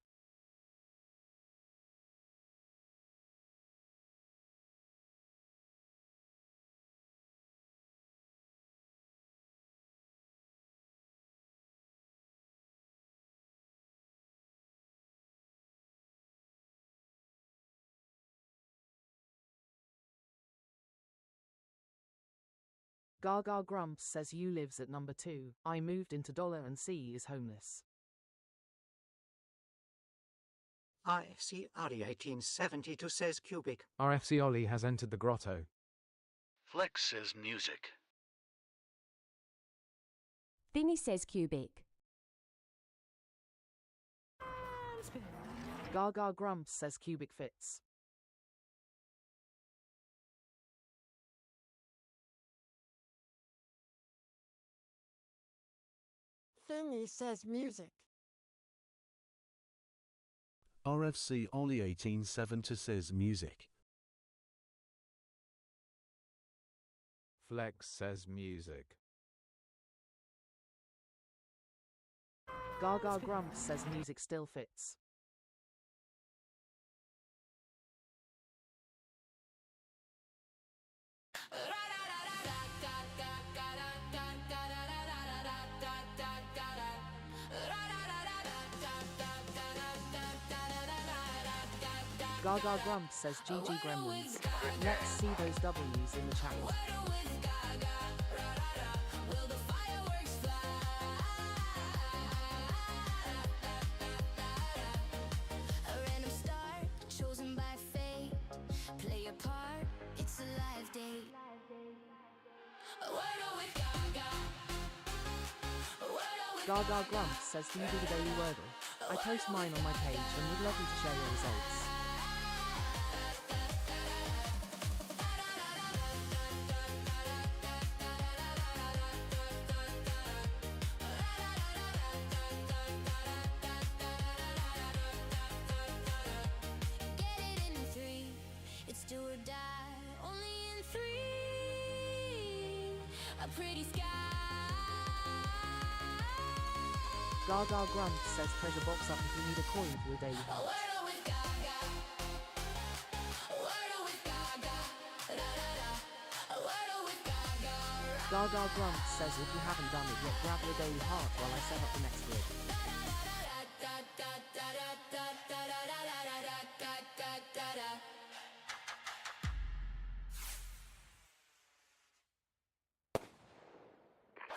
Gaga Grumps says you lives at number 2. I moved into dollar and C is homeless. IFC Ari 1872 says cubic. RFC Ollie has entered the grotto. Flex says music. Thingy says cubic. Gaga Grumps says cubic fits. Thingy says music. RFC Ollie 1872 says music. Flex says music. Gaga Grumps says music still fits. Gaga Grumps says GG Gremlins. Let's see those W's in the chat. A random star chosen by fate. Play a part, it's a live date. Wordle with Gaga. Wordle with Gaga Grumps says do you do the daily Wordle? I post mine on my page and would love you to share your results. do or die, only in 3. A pretty sky. Gaga Grunt says treasure box up if you need a coin for your daily A heart. Wordle with Gaga. A Wordle with Gaga. Da-da-da. A Wordle with Gaga. Gaga Grunt says if you haven't done it yet, grab your daily heart while I set up the next grid.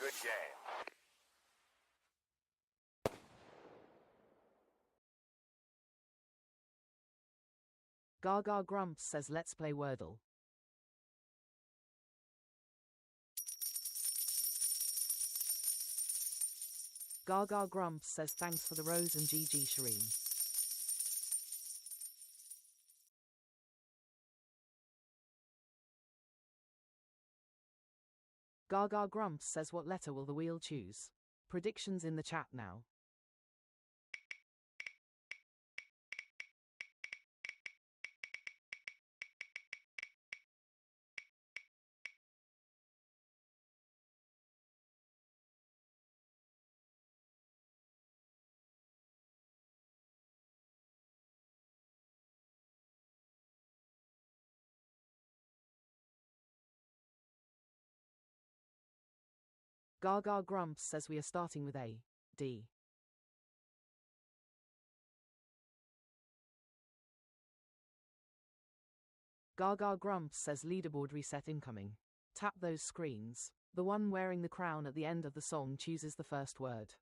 Good game. Gaga Grumps says let's play Wordle. Gaga Grumps says thanks for the rose and GG Shireen. Gaga Grumps says what letter will the wheel choose? Predictions in the chat now. Gaga Grumps says we are starting with A, D. Gaga Grumps says leaderboard reset incoming. Tap those screens. The one wearing the crown at the end of the song chooses the first word.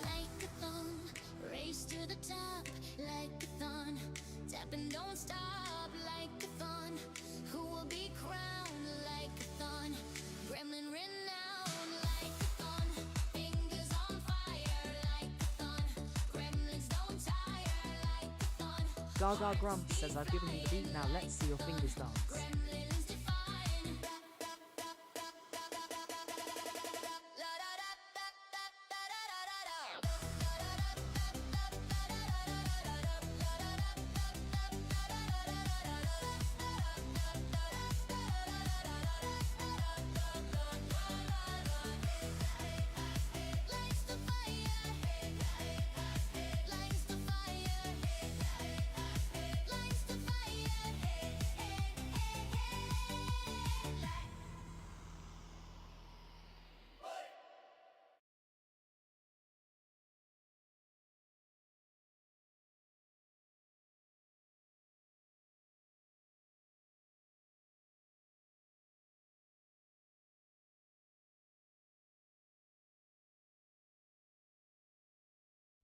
Like a thong, race to the top, like a thon. Tap and don't stop, like a thon. Who will be crowned like a thon? Gremlin renowned, like a thon. Fingers on fire, like a thon. Gremlins don't tire, like a thon. Gaga Grumps says I've given you the beat, now let's see your fingers dance.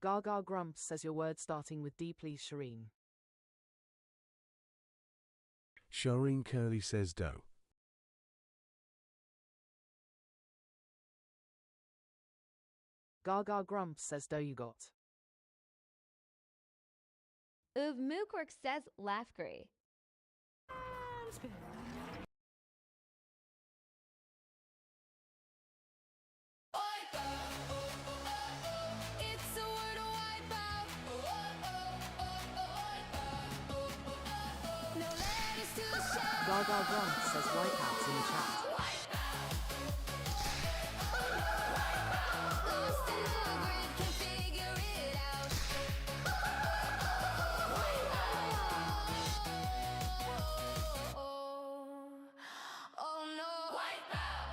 Gaga Grumps says your word starting with D, please, Shireen. Shireen Curly says dough. Gaga Grumps says dough you got. Uv Mookwork says Laughgree. It's a word wipeout. No letters to shout. Gaga Grumps says wipeouts in the chat. Lost in the grid, can't figure it out. Oh no. Wipeout.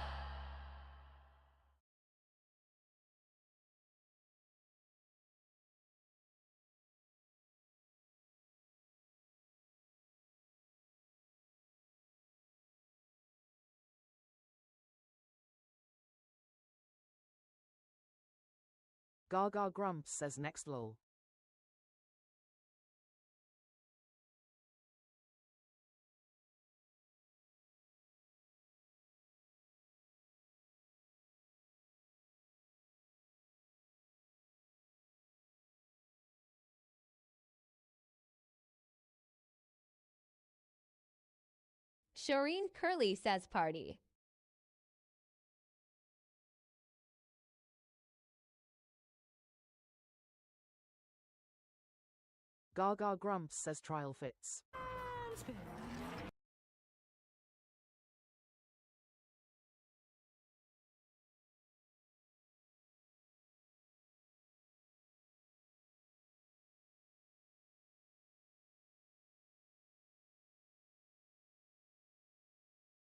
Gaga Grumps says next lol. Shireen Curly says party. Gaga Grumps says trial fits.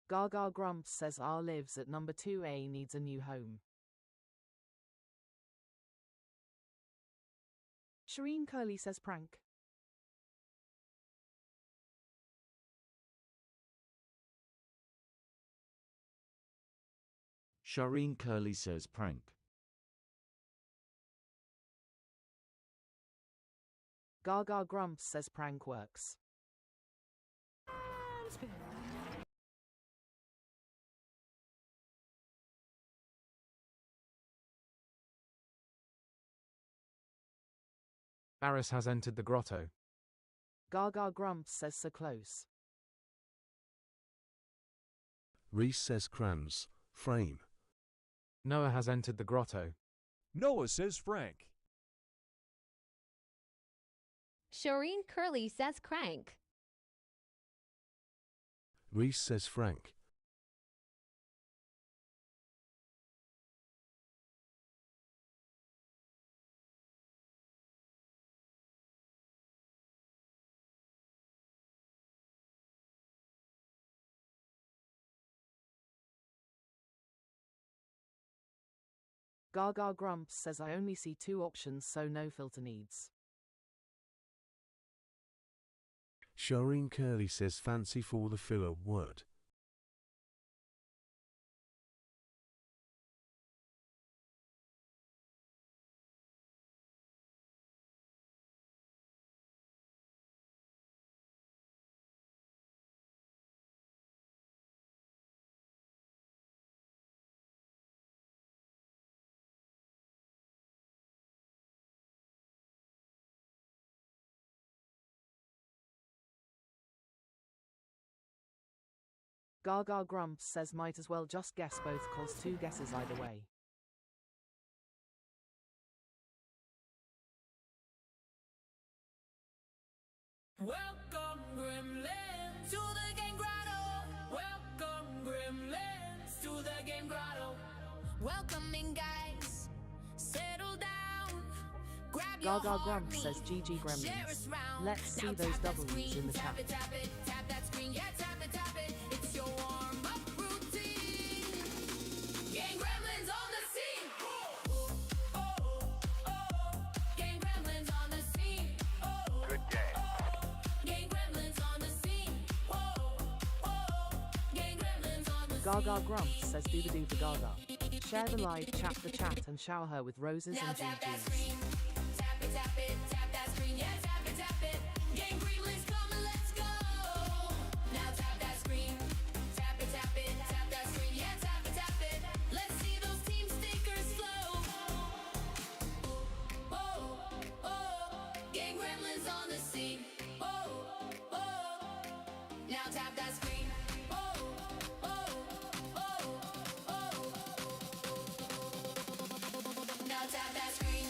Gaga Grumps says R lives at number 2A needs a new home. Shireen Curly says prank. Shireen Curly says prank. Gaga Grumps says prank works. Barris has entered the grotto. Gaga Grumps says so close. Reese says crams. Frame. Noah has entered the grotto. Noah says Frank. Shireen Curly says crank. Reese says Frank. Gaga Grumps says I only see two options, so no filter needs. Shireen Curly says fancy for the filler word. Gaga Grumps says might as well just guess both cause 2 guesses either way. Welcome, Gremlins, to the Game Grotto. Welcome, Gremlins, to the Game Grotto. Welcome in, guys. Settle down. Grab your Gaga Grumps heartbeat. says GG Share us Gremlins. round. Let's see Now those tap that W's screen, in the tap chat. it, tap it, tap that screen, yeah, tap it, tap it. It's your warm-up routine. Game Gremlins on the scene. Game Gremlins on the scene. Good game. Game Gremlins on the scene. Game Gremlins on the scene. Gaga Grumps says do the do for Gaga. Share the live, chat the chat and shower her with roses Now and tap that GGs. screen. Tap it, tap that screen, yeah, tap it. Game Gremlins, come and let's go. Now tap that screen. Tap it, tap that screen, yeah, tap it. Let's see those team stickers flow. Game Gremlins on the scene. Now tap that screen. Now tap that screen.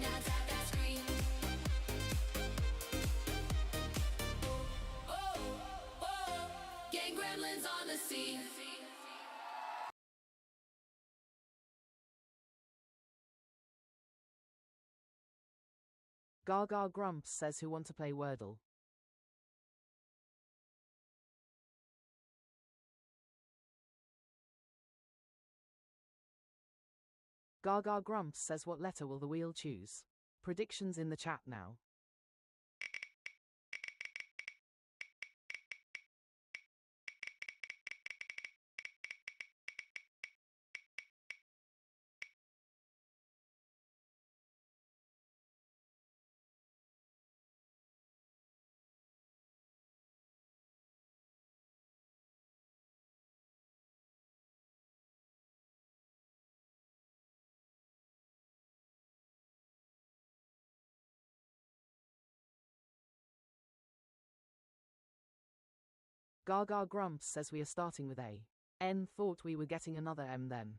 Now tap that screen. Gang Gremlins on the scene. Gaga Grumps says who want to play Wordle. Gaga Grumps says what letter will the wheel choose? Predictions in the chat now. Gaga Grumps says we are starting with A. N thought we were getting another M then.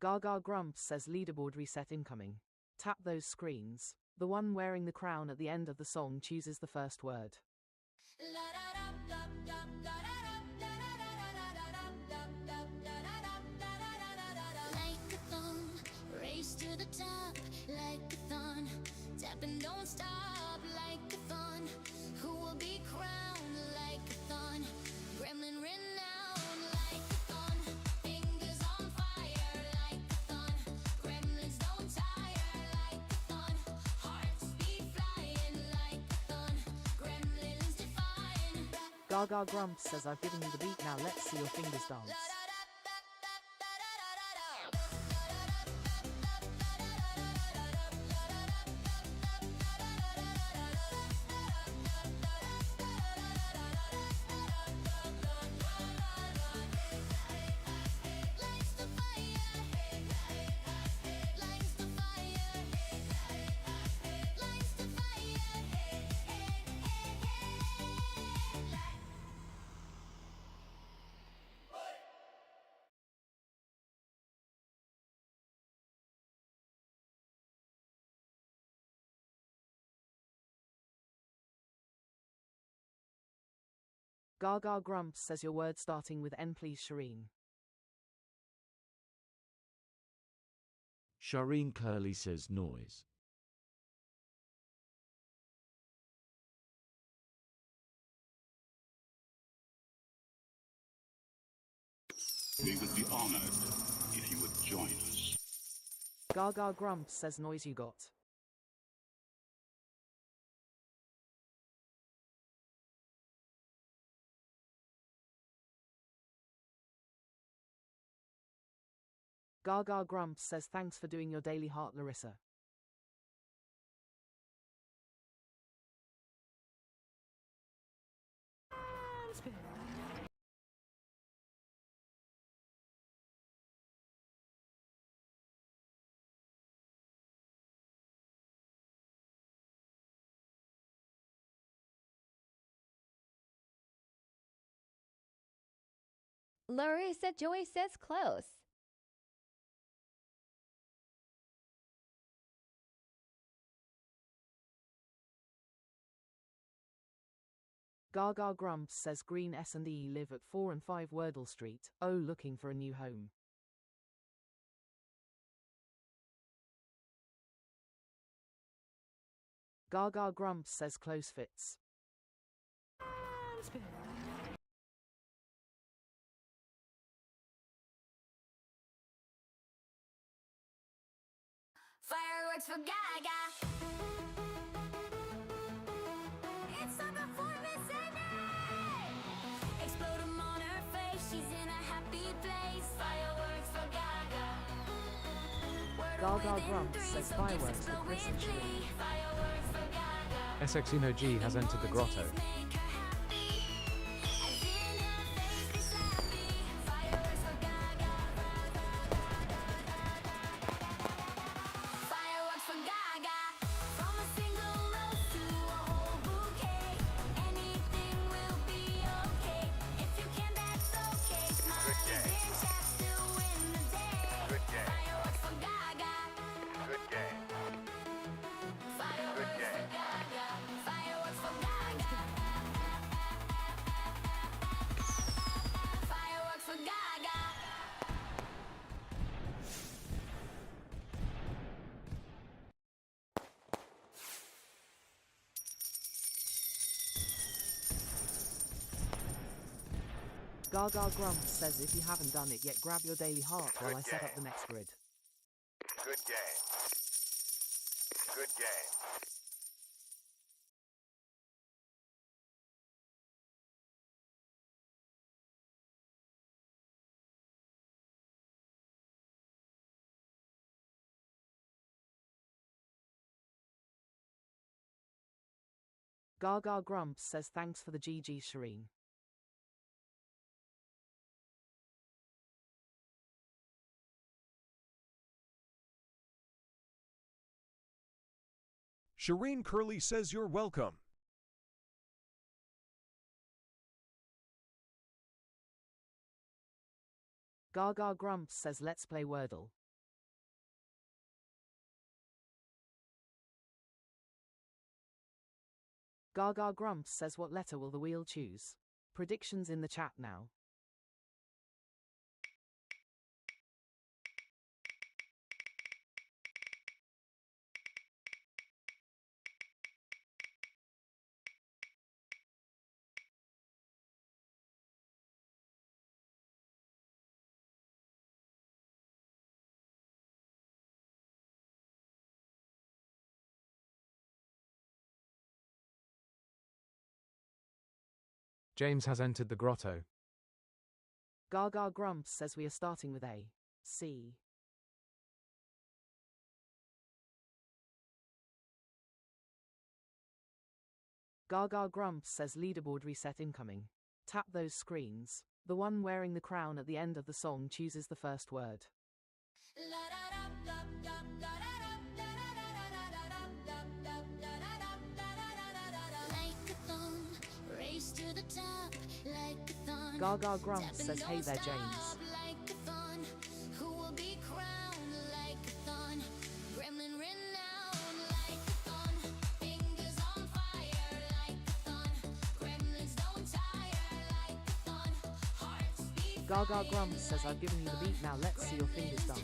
Gaga Grumps says leaderboard reset incoming. Tap those screens. The one wearing the crown at the end of the song chooses the first word. Like-a-thon, race to the top, like-a-thon, tap and don't stop, like-a-thon, who will be crowned, like-a-thon, gremlin renowned, like-a-thon, fingers on fire, like-a-thon, gremlins don't tire, like-a-thon, hearts beat flying, like-a-thon, gremlins defying. Gaga Grumps says I've given you the beat, now let's see your fingers dance. Gaga Grumps says your word starting with N please Shireen. Shireen Curly says noise. We would be honored if you would join us. Gaga Grumps says noise you got. Gaga Grumps says thanks for doing your daily heart, Larissa. Larissa Joy says close. Gaga Grumps says Green S&E live at 4 and 5 Wordle Street, looking for a new home. Gaga Grumps says close fits. Fireworks for Gaga. It's a performance and explode 'em on her face. She's in a happy place. Fireworks for Gaga. Gaga Grumps says fireworks for Chris and Shireen. Fireworks for Gaga. SXuno G has entered the grotto. Gaga Grumps says if you haven't done it yet, grab your daily heart while I set up the next grid. Good game. Good game. Gaga Grumps says thanks for the GG Shireen. Shireen Curley says you're welcome. Gaga Grumps says let's play Wordle. Gaga Grumps says what letter will the wheel choose? Predictions in the chat now. James has entered the grotto. Gaga Grumps says we are starting with A, C. Gaga Grumps says leaderboard reset incoming. Tap those screens. The one wearing the crown at the end of the song chooses the first word. Gaga Grumps says hey there James. Gaga Grumps says I've given you the beat, now let's see your fingers dance.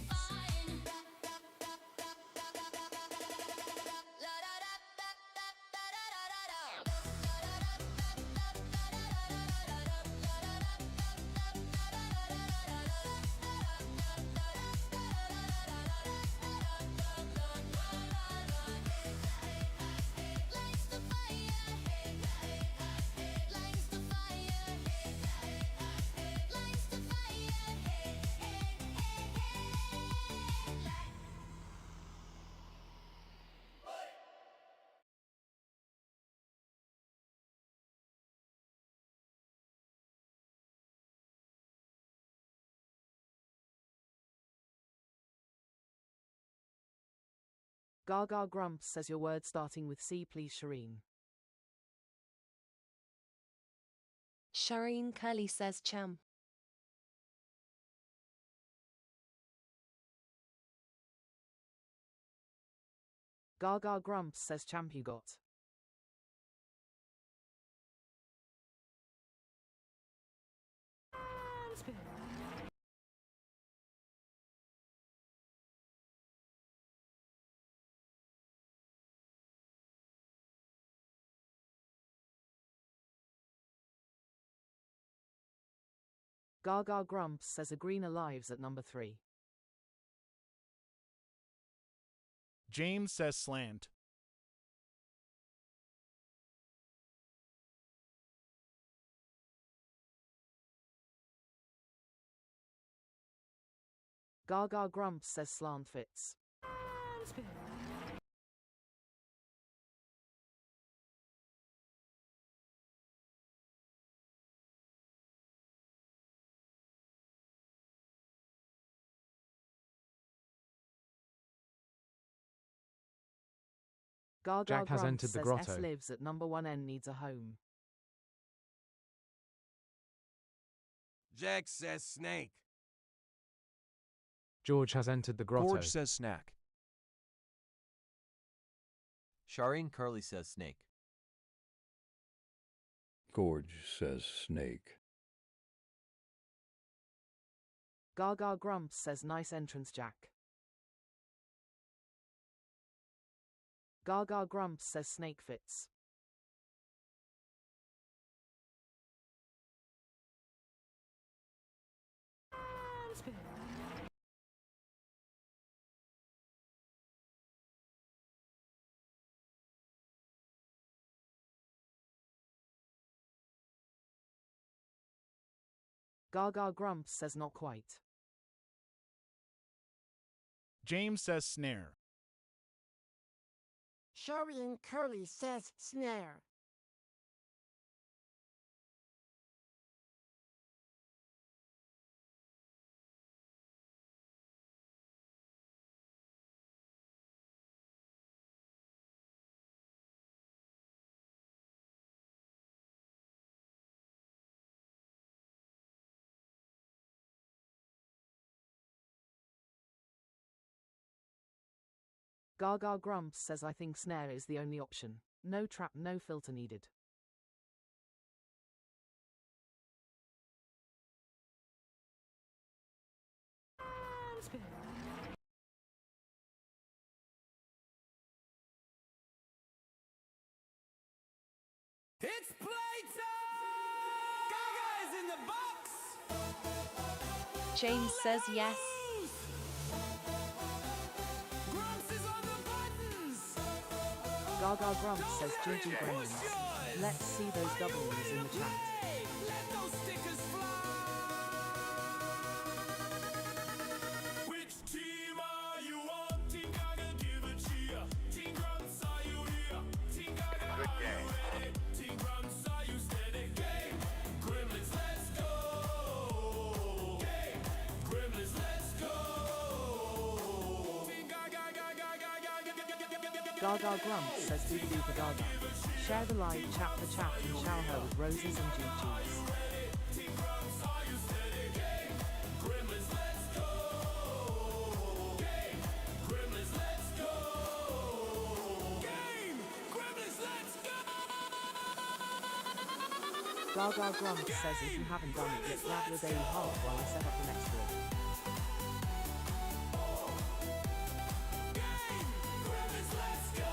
Gaga Grumps says your word starting with C please Shireen. Shireen Curley says chum. Gaga grumps, says Champ you got. Gaga grumps, says Agree lives at number 3. James says slant. Gaga grumps, says slant fits. Gaga Jack has grumps, entered the says grotto. S lives at number 1 N needs a home. Jack says snake. George has entered the grotto. George says snack. Shireen Curly says snake. Gorge says snake. Gaga grumps, says nice entrance Jack. Gaga grumps, says snake fits. Gaga grumps, says not quite. James says snare. Shireen Curly says snare. Gaga grumps, says I think snare is the only option. No trap, no filter needed. It's playtime! Gaga is in the box! James says yes. Grumps is on the buttons! Gaga grumps, says Gigi Gremlins. Let's see those W's in the chat. Hey, let those stickers fly! Which team are you on? Team Gaga, give a cheer. Team Grumps, are you here? Team Gaga, Good are you game. ready? Team Grumps, are you steady? Game! Gremlins, let's go! Game! Gremlins, let's go! Team Gaga, Gaga grumps, says Doodaloo for Gaga. Share the live chat for chat and shower her with roses and GGs. Team Grumps, are you steady? Game! Gremlins, let's go! Game! Gremlins, let's go! Game! Gremlins, let's go! Gaga grumps, says if you haven't done it yet, grab your daily heart while I set up the next grid. Gremlins, let's go!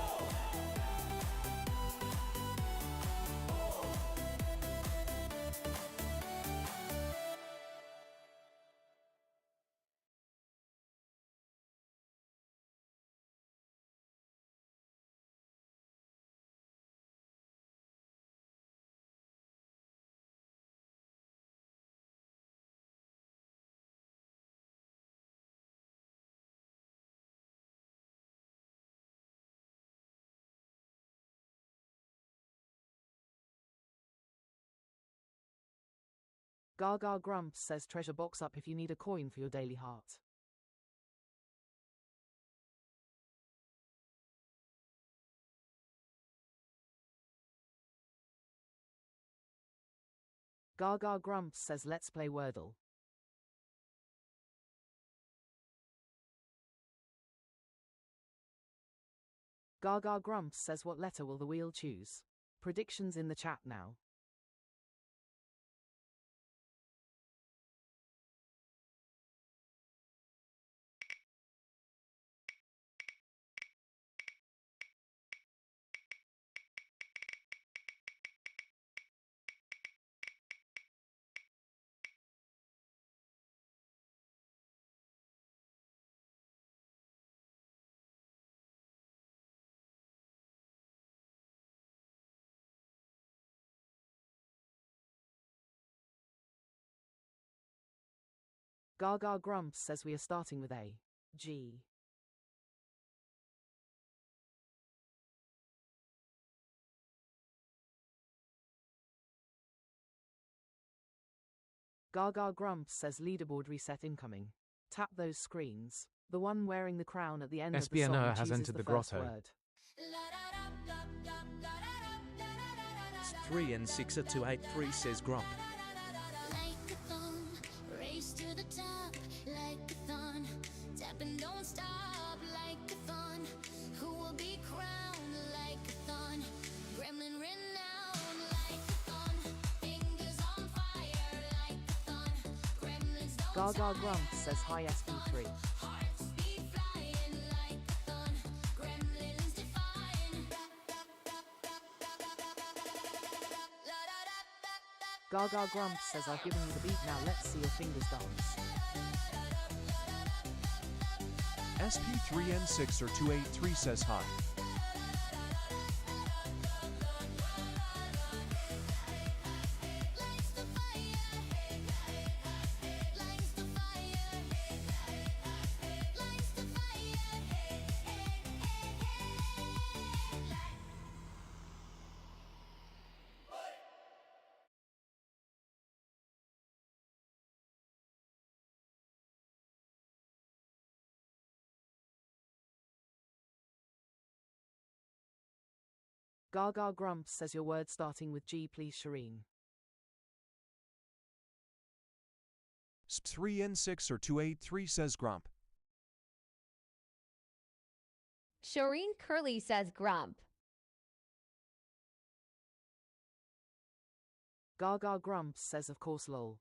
Gaga grumps, says treasure box up if you need a coin for your daily heart. Gaga grumps, says let's play Wordle. Gaga Grumps says what letter will the wheel choose? Predictions in the chat now. Gaga Grumps says we are starting with A. G. Gaga Grumps says leaderboard reset incoming. Tap those screens. The one wearing the crown at the end of the song Espioneur has chooses entered the the first grotto. word. 3 and 6 are 283, says Grump. Race to the top like a thorn. Tap and don't stop like a thorn. Who will be crowned like a thorn? Gremlin renowned like a thorn. Fingers on fire like a thorn. Gremlins don't Gaga Grumps says hi SP3. Hearts be flying like a thorn. Gremlins define. Gaga Grumps says I've given you the beat, now let's see your fingers dance. SP3N6 or 283 says hi. Gaga Grumps says your word starting with G, please, Shireen. SP3N6 or 283 says Grump. Shireen Curly says Grump. Gaga Grumps says of course lol.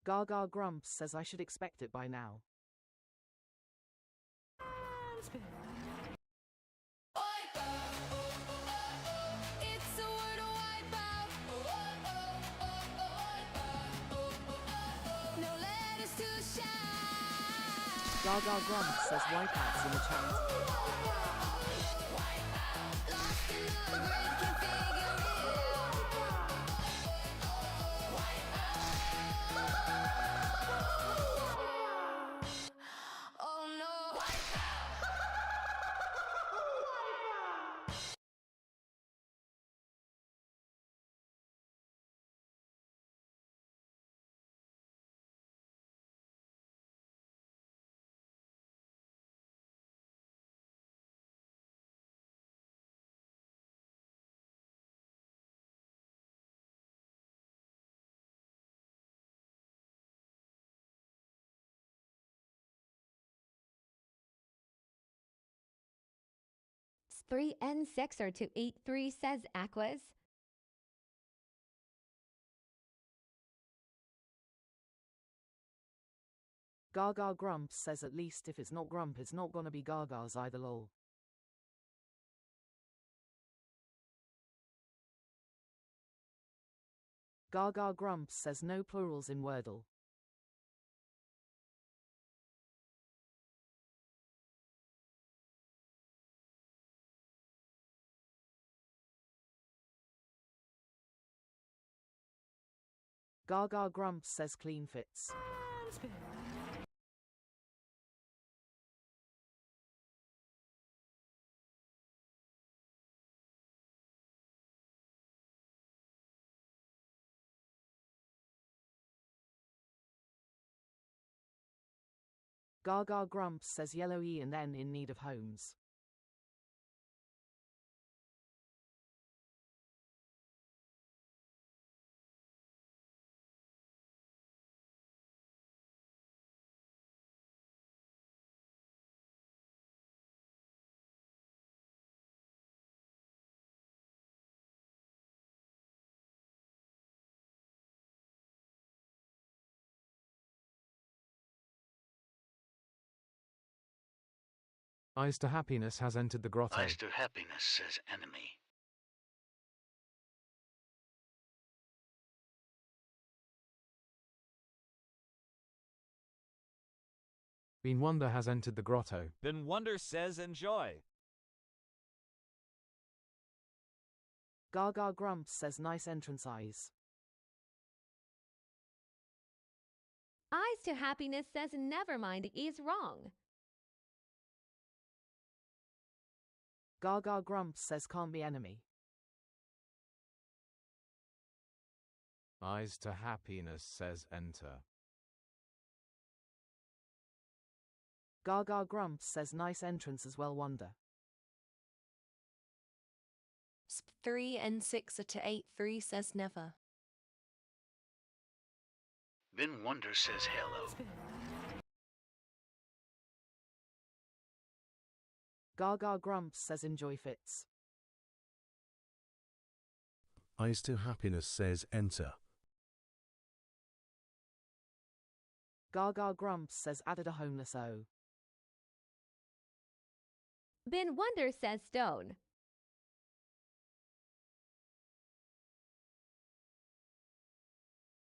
Gaga Grumps says I should expect it by now. It's a Wordle wipeout. No letters to shout. Gaga Grumps says wipeouts in the chat. Lost in the grid, can't figure it out. Oh no. S3 and 6 are 283, says Aquas. Gaga Grumps says at least if it's not Grump it's not gonna be Gaga's either lol. Gaga Grumps says no plurals in Wordle. Gaga Grumps says clean fits. Gaga Grumps says yellow E and N in need of homes. Eyes to happiness has entered the grotto. Eyes to happiness, says enemy. Bean Wonder has entered the grotto. Then Wonder says enjoy. Gaga Grumps says nice entrance eyes. Eyes to happiness says never mind, he's wrong. Gaga Grumps says can't be enemy. Eyes to happiness says enter. Gaga Grumps says nice entrance as well Wonder. 3 and 6 to 8 3 says never. Then Wonder says hello. Gaga Grumps says enjoy fits. Eyes to happiness says enter. Gaga Grumps says added a homeless O. Bin Wonder says stone.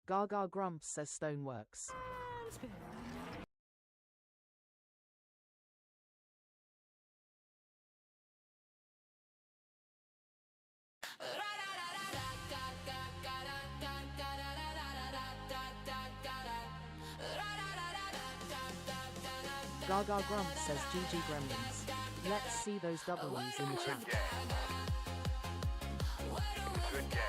Gaga Grumps says stone works. Gaga Grumps says GG Gremlins. Let's see those W's in the chat. Good game.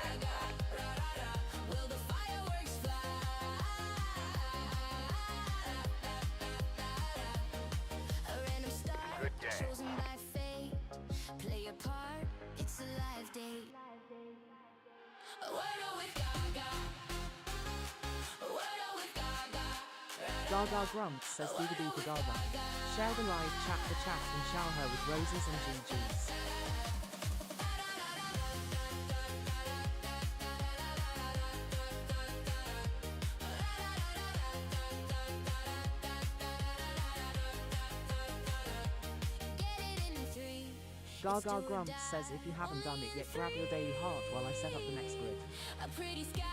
Good game. Chosen by fate. Play your part. It's a live date. Wordle with Gaga. Wordle with Gaga. Gaga Grumps says do the do for Gaga. Share the live chat the chat and shower her with roses and GGs. Gaga Grumps says if you haven't done it yet, grab your daily heart while I set up the next grid. A pretty sky.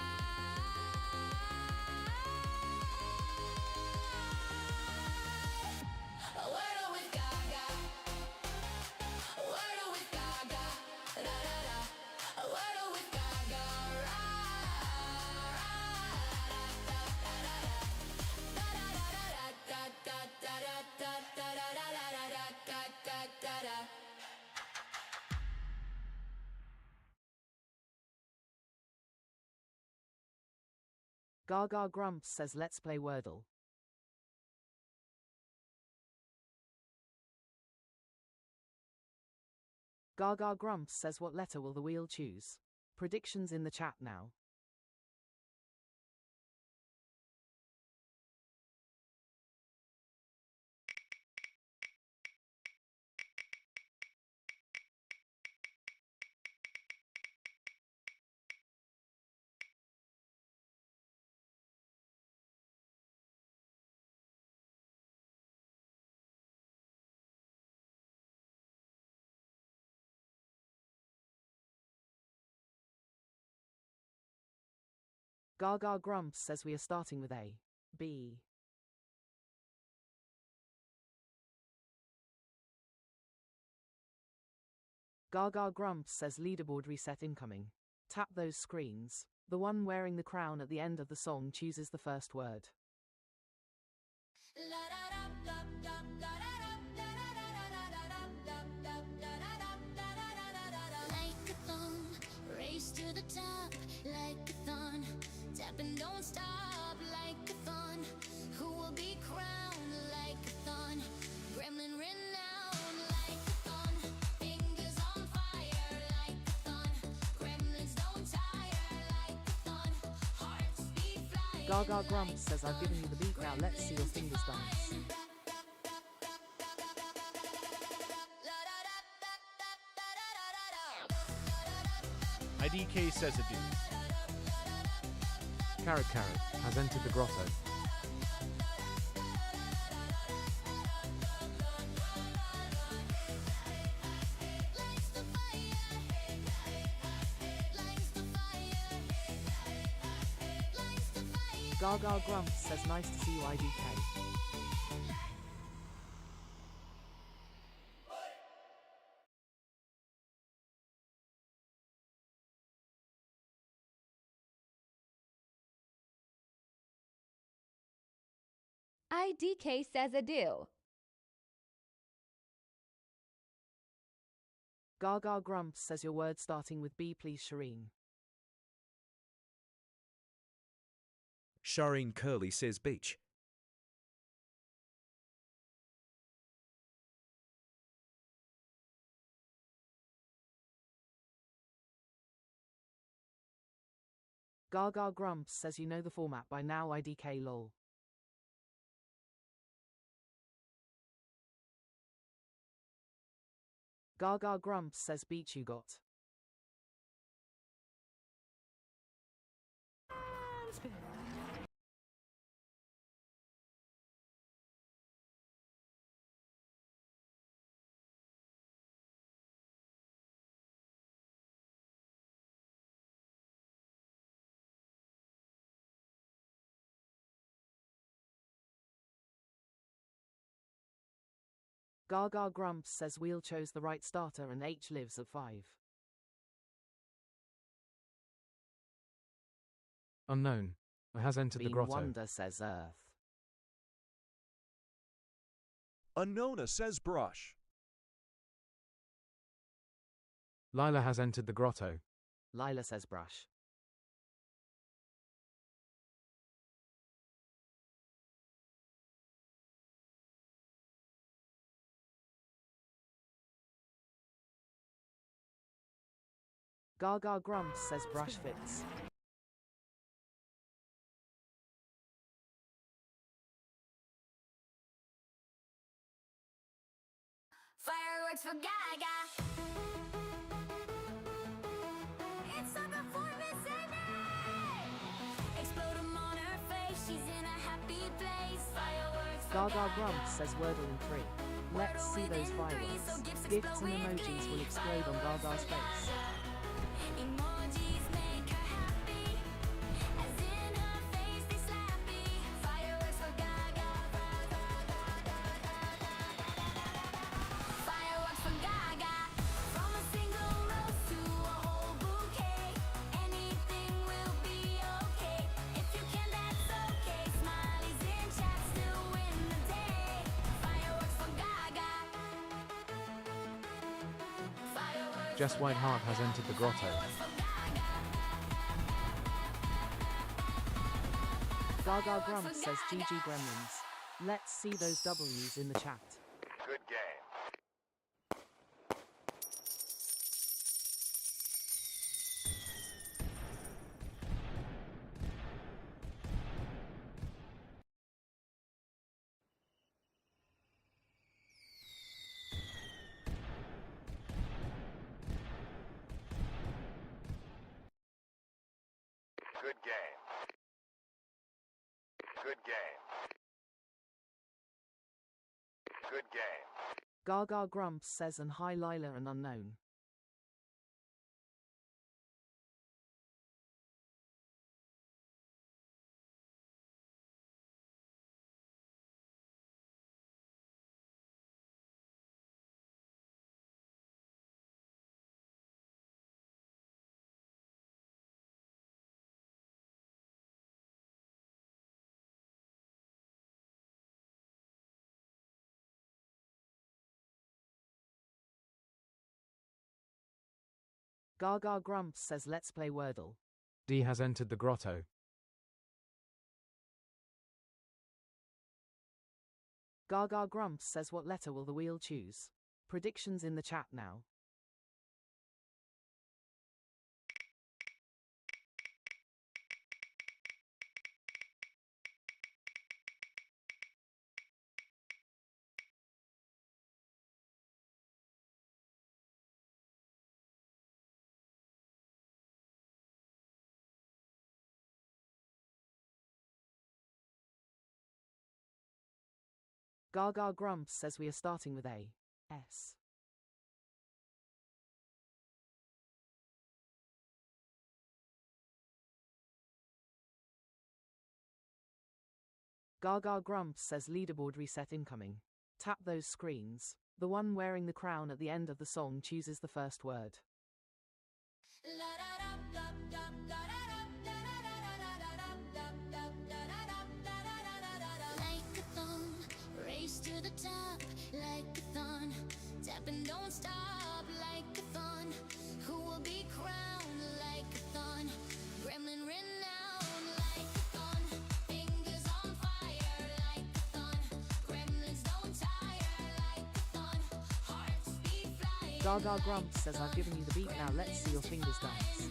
A Wordle with Gaga. A Wordle with Gaga. Da da da. A Wordle with Gaga. Ra ra. Gaga Grumps says let's play Wordle. Gaga Grumps says what letter will the wheel choose? Predictions in the chat now. Gaga Grumps says we are starting with A. B. Gaga Grumps says leaderboard reset incoming. Tap those screens. The one wearing the crown at the end of the song chooses the first word. Like a thong, race to the top, like a thon. Tap and don't stop, like a thon. Who will be crowned like a thon? Gremlin renowned, like a thon. Fingers on fire, like a thon. Gremlins don't tire, like a thon. Hearts beat flying. Gaga Grumps says I've given you the beat, now let's see your fingers dance. IDK says a dude. Carrot has entered the grotto. Gaga Grumps says nice to see you IDK. IDK says adieu. Gaga Grumps says your word starting with B please Shireen. Shireen Curly says beach. Gaga Grumps says you know the format by now IDK lol. Gaga Grumps says beach you got. Gaga Grumps says Wheel chose the right starter and H lives at 5. Unknown has entered the Bean grotto. Wonder says Earth. Unknowna says brush. Lila has entered the grotto. Lila says brush. Gaga Grumps says brush fits. Fireworks for Gaga. It's a performance explode 'em on her face. She's in a happy place. Fireworks for Gaga Grumps says Wordle in 3. Let's see those fireworks. Gifts and emojis will explode on Gaga's face. Emojis make her happy, as in her face they slappy. Fireworks for Gaga. Fireworks for Gaga. From a single rose to a whole bouquet. Anything will be okay. If you can, that's okay. Smileys in chat still win the day. Fireworks for Gaga. Fireworks Jess Whiteheart has entered the grotto. Gaga Grumps says GG Gremlins. Let's see those W's in the chat. Good game. Good game. Good game. Good game. Gaga Grumps says and hi Lila and unknown. Gaga Grumps says let's play Wordle. D has entered the grotto. Gaga Grumps says what letter will the wheel choose? Predictions in the chat now. Gaga Grumps says we are starting with A. S. Gaga grumps, says leaderboard reset incoming. Tap those screens. The one wearing the crown at the end of the song chooses the first word. Like-a-thon, race to the top, like-a-thon, tap and don't stop, like-a-thon, who will be crowned, like-a-thon, gremlin renowned, like-a-thon, fingers on fire, like-a-thon, gremlins don't tire, like-a-thon, hearts beat flying. Gaga grumps, says I've given you the beat, now let's see your fingers dance.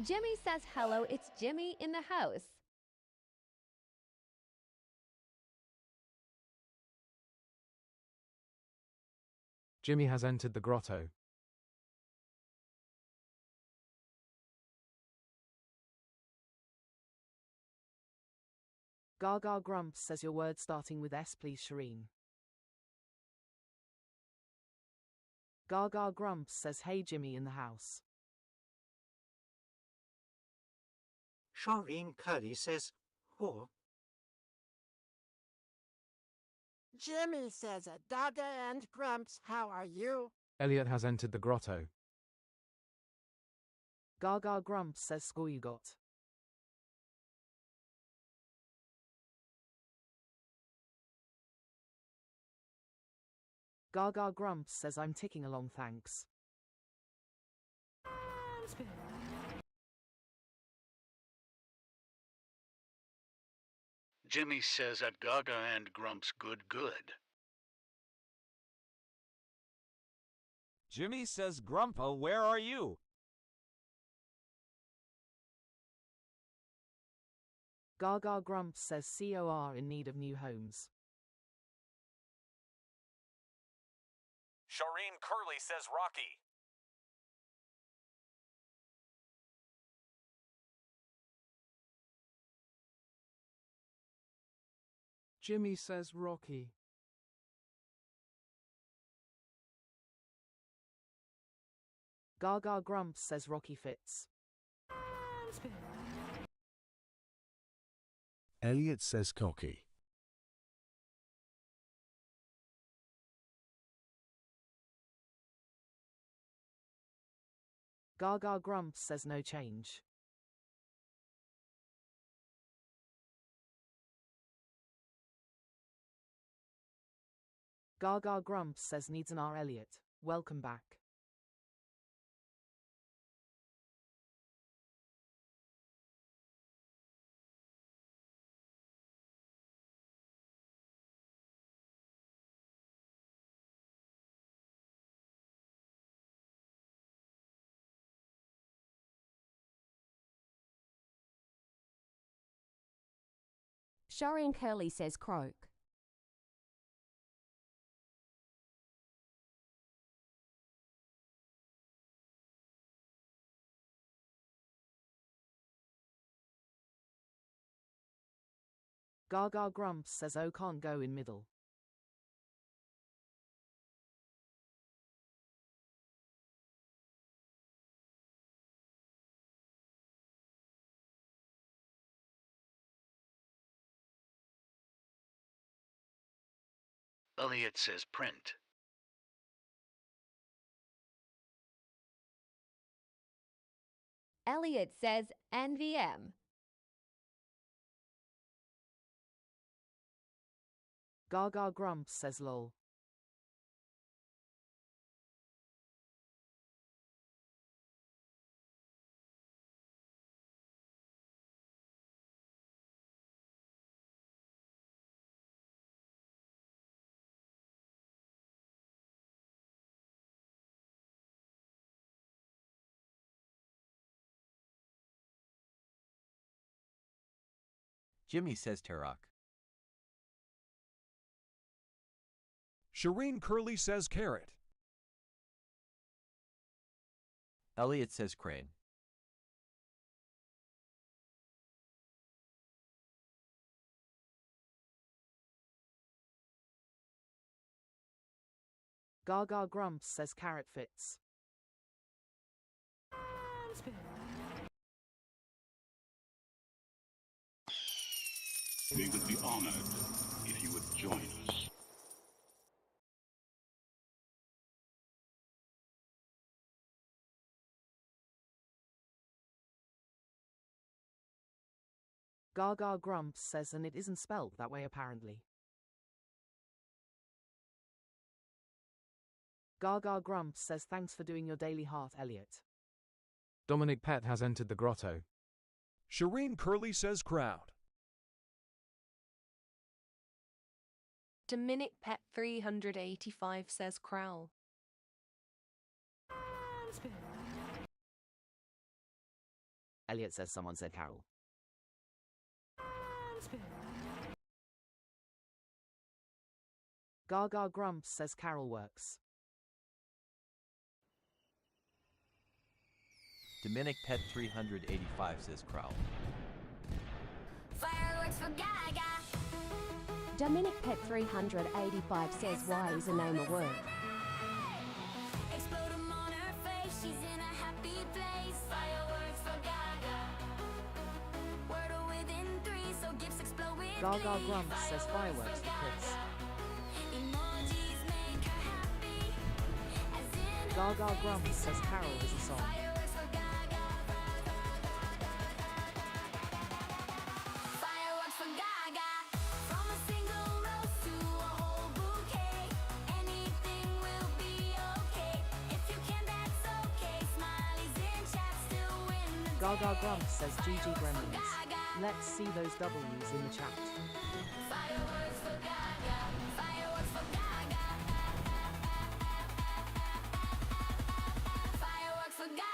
Jimmy says hello, it's Jimmy in the house. Jimmy has entered the grotto. Gaga grumps, says your word starting with S please Shireen. Gaga grumps, says hey Jimmy in the house. Shireen Curly says, who? Jimmy says, Gaga and Grumps, how are you? Elliot has entered the grotto. Gaga grumps, says score you got. Gaga grumps, says I'm ticking along thanks. Jimmy says at Gaga and Grumps good. Jimmy says, Grumpa, where are you? Gaga grumps, says COR in need of new homes. Shireen Curly says Rocky. Jimmy says Rocky. Gaga grumps, says Rocky fits. Elliot says cocky. Gaga grumps, says no change. Gaga grumps, says needs an R Elliot. Welcome back. Shireen Curly says croak. Gaga grumps, says oh can't go in middle. Elliot says print. Elliot says NVM. Gaga grumps, says lol. Jimmy says Tarok. Shireen Curly says carrot. Elliot says crane. Gaga Grumps says carrot fits. We would be honored if you would join us. Gaga Grumps says, and it isn't spelled that way apparently. Gaga Grumps says, thanks for doing your daily heart, Elliot. Dominic Pett has entered the grotto. Shireen Curly says crowd. Dominic Pet 385 says crowl. Elliot says someone said Carol. Gaga Grumps says Carol works. Dominic Pet 385 says crowl. Fireworks for Gaga. Dominic Pet 385 says why is a name a word. Explode 'em on her face, she's in a happy place. Fireworks for Gaga. Wordle within 3, so gifts explode with Gaga glee. Grumps says fireworks for Chris. Emojis make her happy. As in her Gaga face, Grumps says Carol is a song. Fireworks for Gaga. Fireworks for Gaga. From a single rose to a whole bouquet. Anything will be okay. If you can, that's okay. Smileys in chat still win the Gaga day. Grumps says GG Fireworks for Gremlins. Gaga. Let's see those W's in the chat. Fireworks for Gaga. Fireworks for Gaga. Fireworks for Gaga.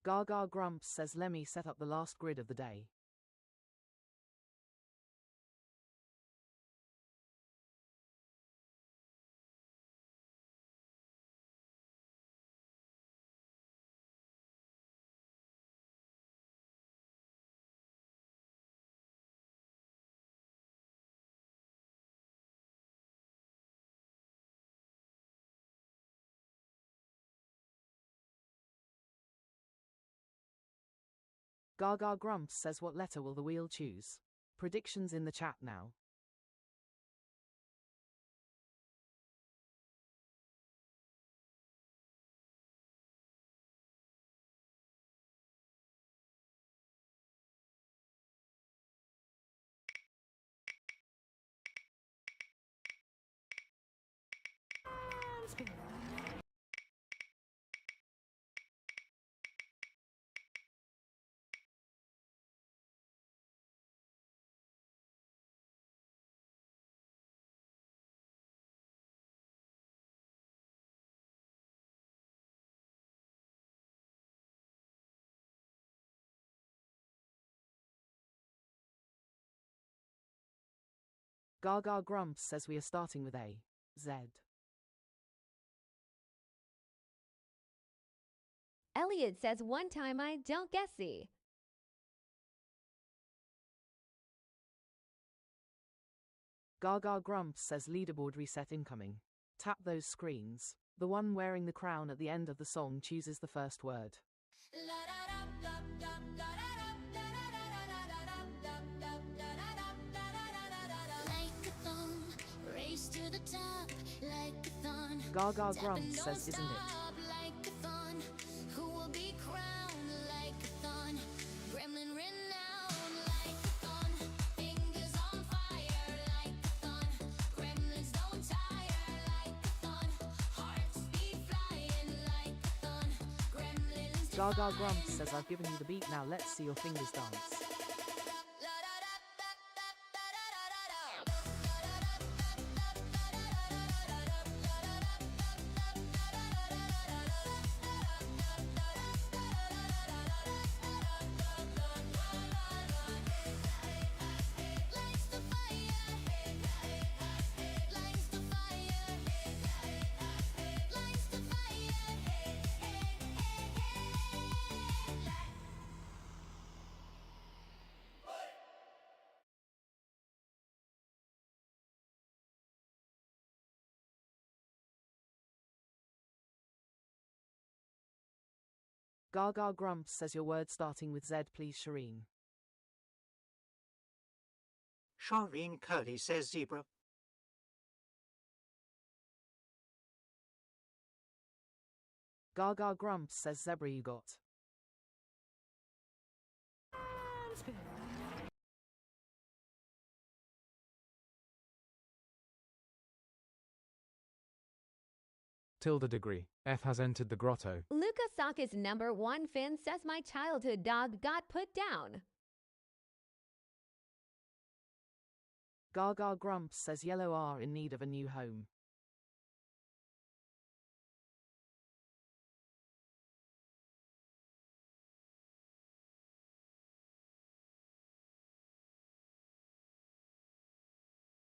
Gaga Grumps says Lemmy set up the last grid of the day. Gaga Grumps says what letter will the wheel choose? Predictions in the chat now. Gaga Grumps says we are starting with A. Z. Elliot says one time I don't guessy. Gaga Grumps says leaderboard reset incoming. Tap those screens. The one wearing the crown at the end of the song chooses the first word. Like a thong, race to the top, like a thong. Gaga Grumps says, isn't it? Like a thorn, who will be crowned like a thorn? Gremlin renowned like a thorn, fingers on fire like a thorn. Gremlins don't tire like a thorn, hearts beat flying like a thorn. Gremlins Gaga Grumps says, I've given you the beat, now let's see your fingers dance. Gaga Grumps says your word starting with Z, please, Shireen. Shireen Curly says zebra. Gaga Grumps says zebra you got. Tilde degree. F has entered the grotto. Luca Saka's #1 fan says my childhood dog got put down. Gaga Grumps says yellow are in need of a new home.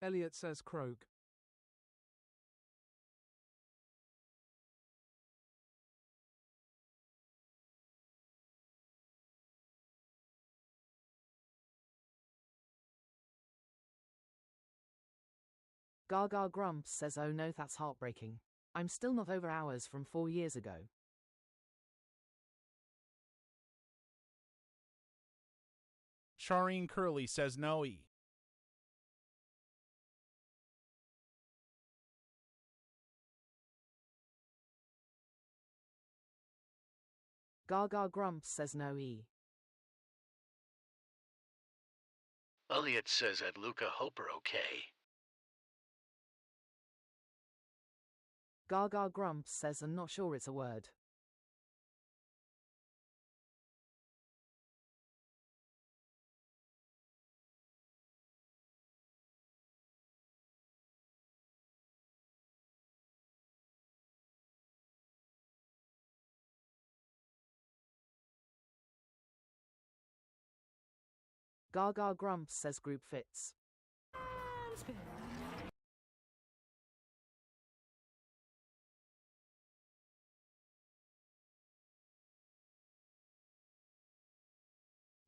Elliot says croak. Gaga Grumps says, oh no, that's heartbreaking. I'm still not over hours from 4 years ago. Shireen Curly says no E. Gaga Grumps says no E. Elliot says at Luca Hoper okay. Gaga Grumps says I'm not sure it's a word. Gaga Grumps says group fits.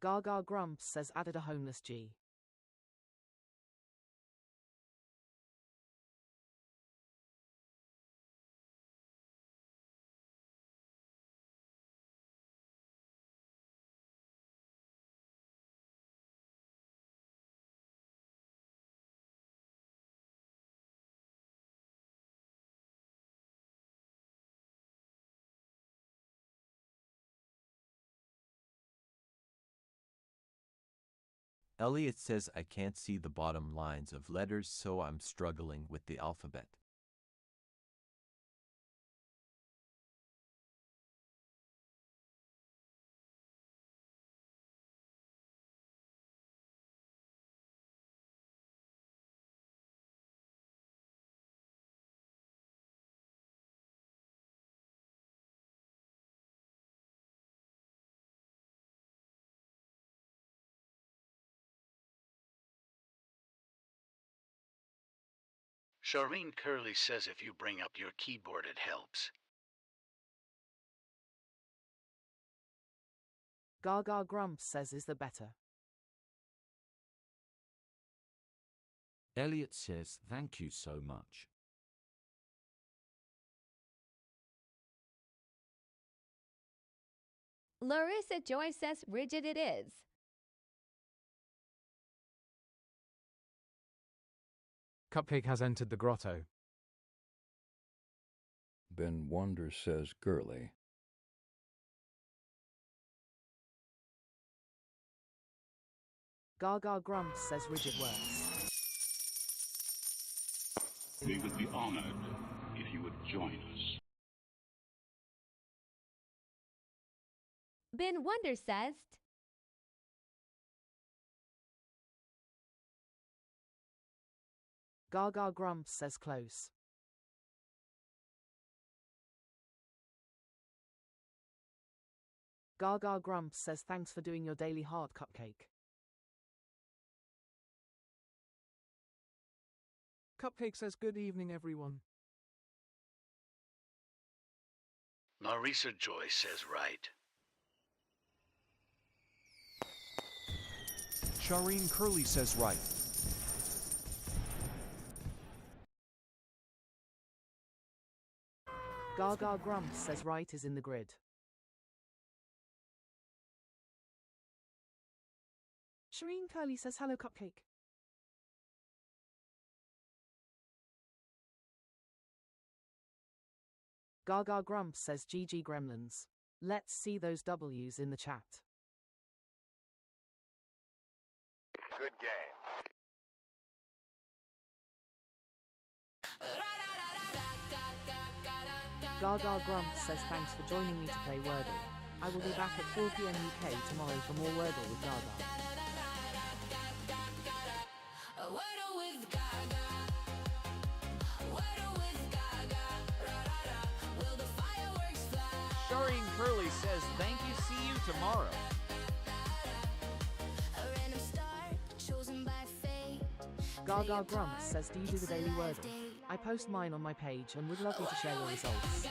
Gaga Grumps says added a homeless G. Elliot says I can't see the bottom lines of letters, so I'm struggling with the alphabet. Shireen Curly says if you bring up your keyboard it helps. Gaga Grumps says is the better. Elliot says thank you so much. Larissa Joy says rigid it is. Cupcake has entered the grotto. Ben Wonder says girly. Gaga grumps says rigid words. We would be honored if you would join us. Ben Wonder says Gaga grumps says close. Gaga grumps says thanks for doing your daily heart cupcake. Cupcake says good evening, everyone. Marisa Joy says right. Shireen Curly says right. Gaga grumps says right is in the grid. Shireen Curly says hello cupcake. Gaga grumps says GG gremlins. Let's see those W's in the chat. Good game. Gaga grumps says thanks for joining me to play Wordle. I will be back at 4 PM UK tomorrow for more Wordle with Gaga. Wordle with Gaga. Wordle with Gaga. Will the fireworks fly? Shireen Curly says thank you, see you tomorrow. A random star chosen by fate. Gaga grumps says do you do the daily Wordle? I post mine on my page and would love you to share your results.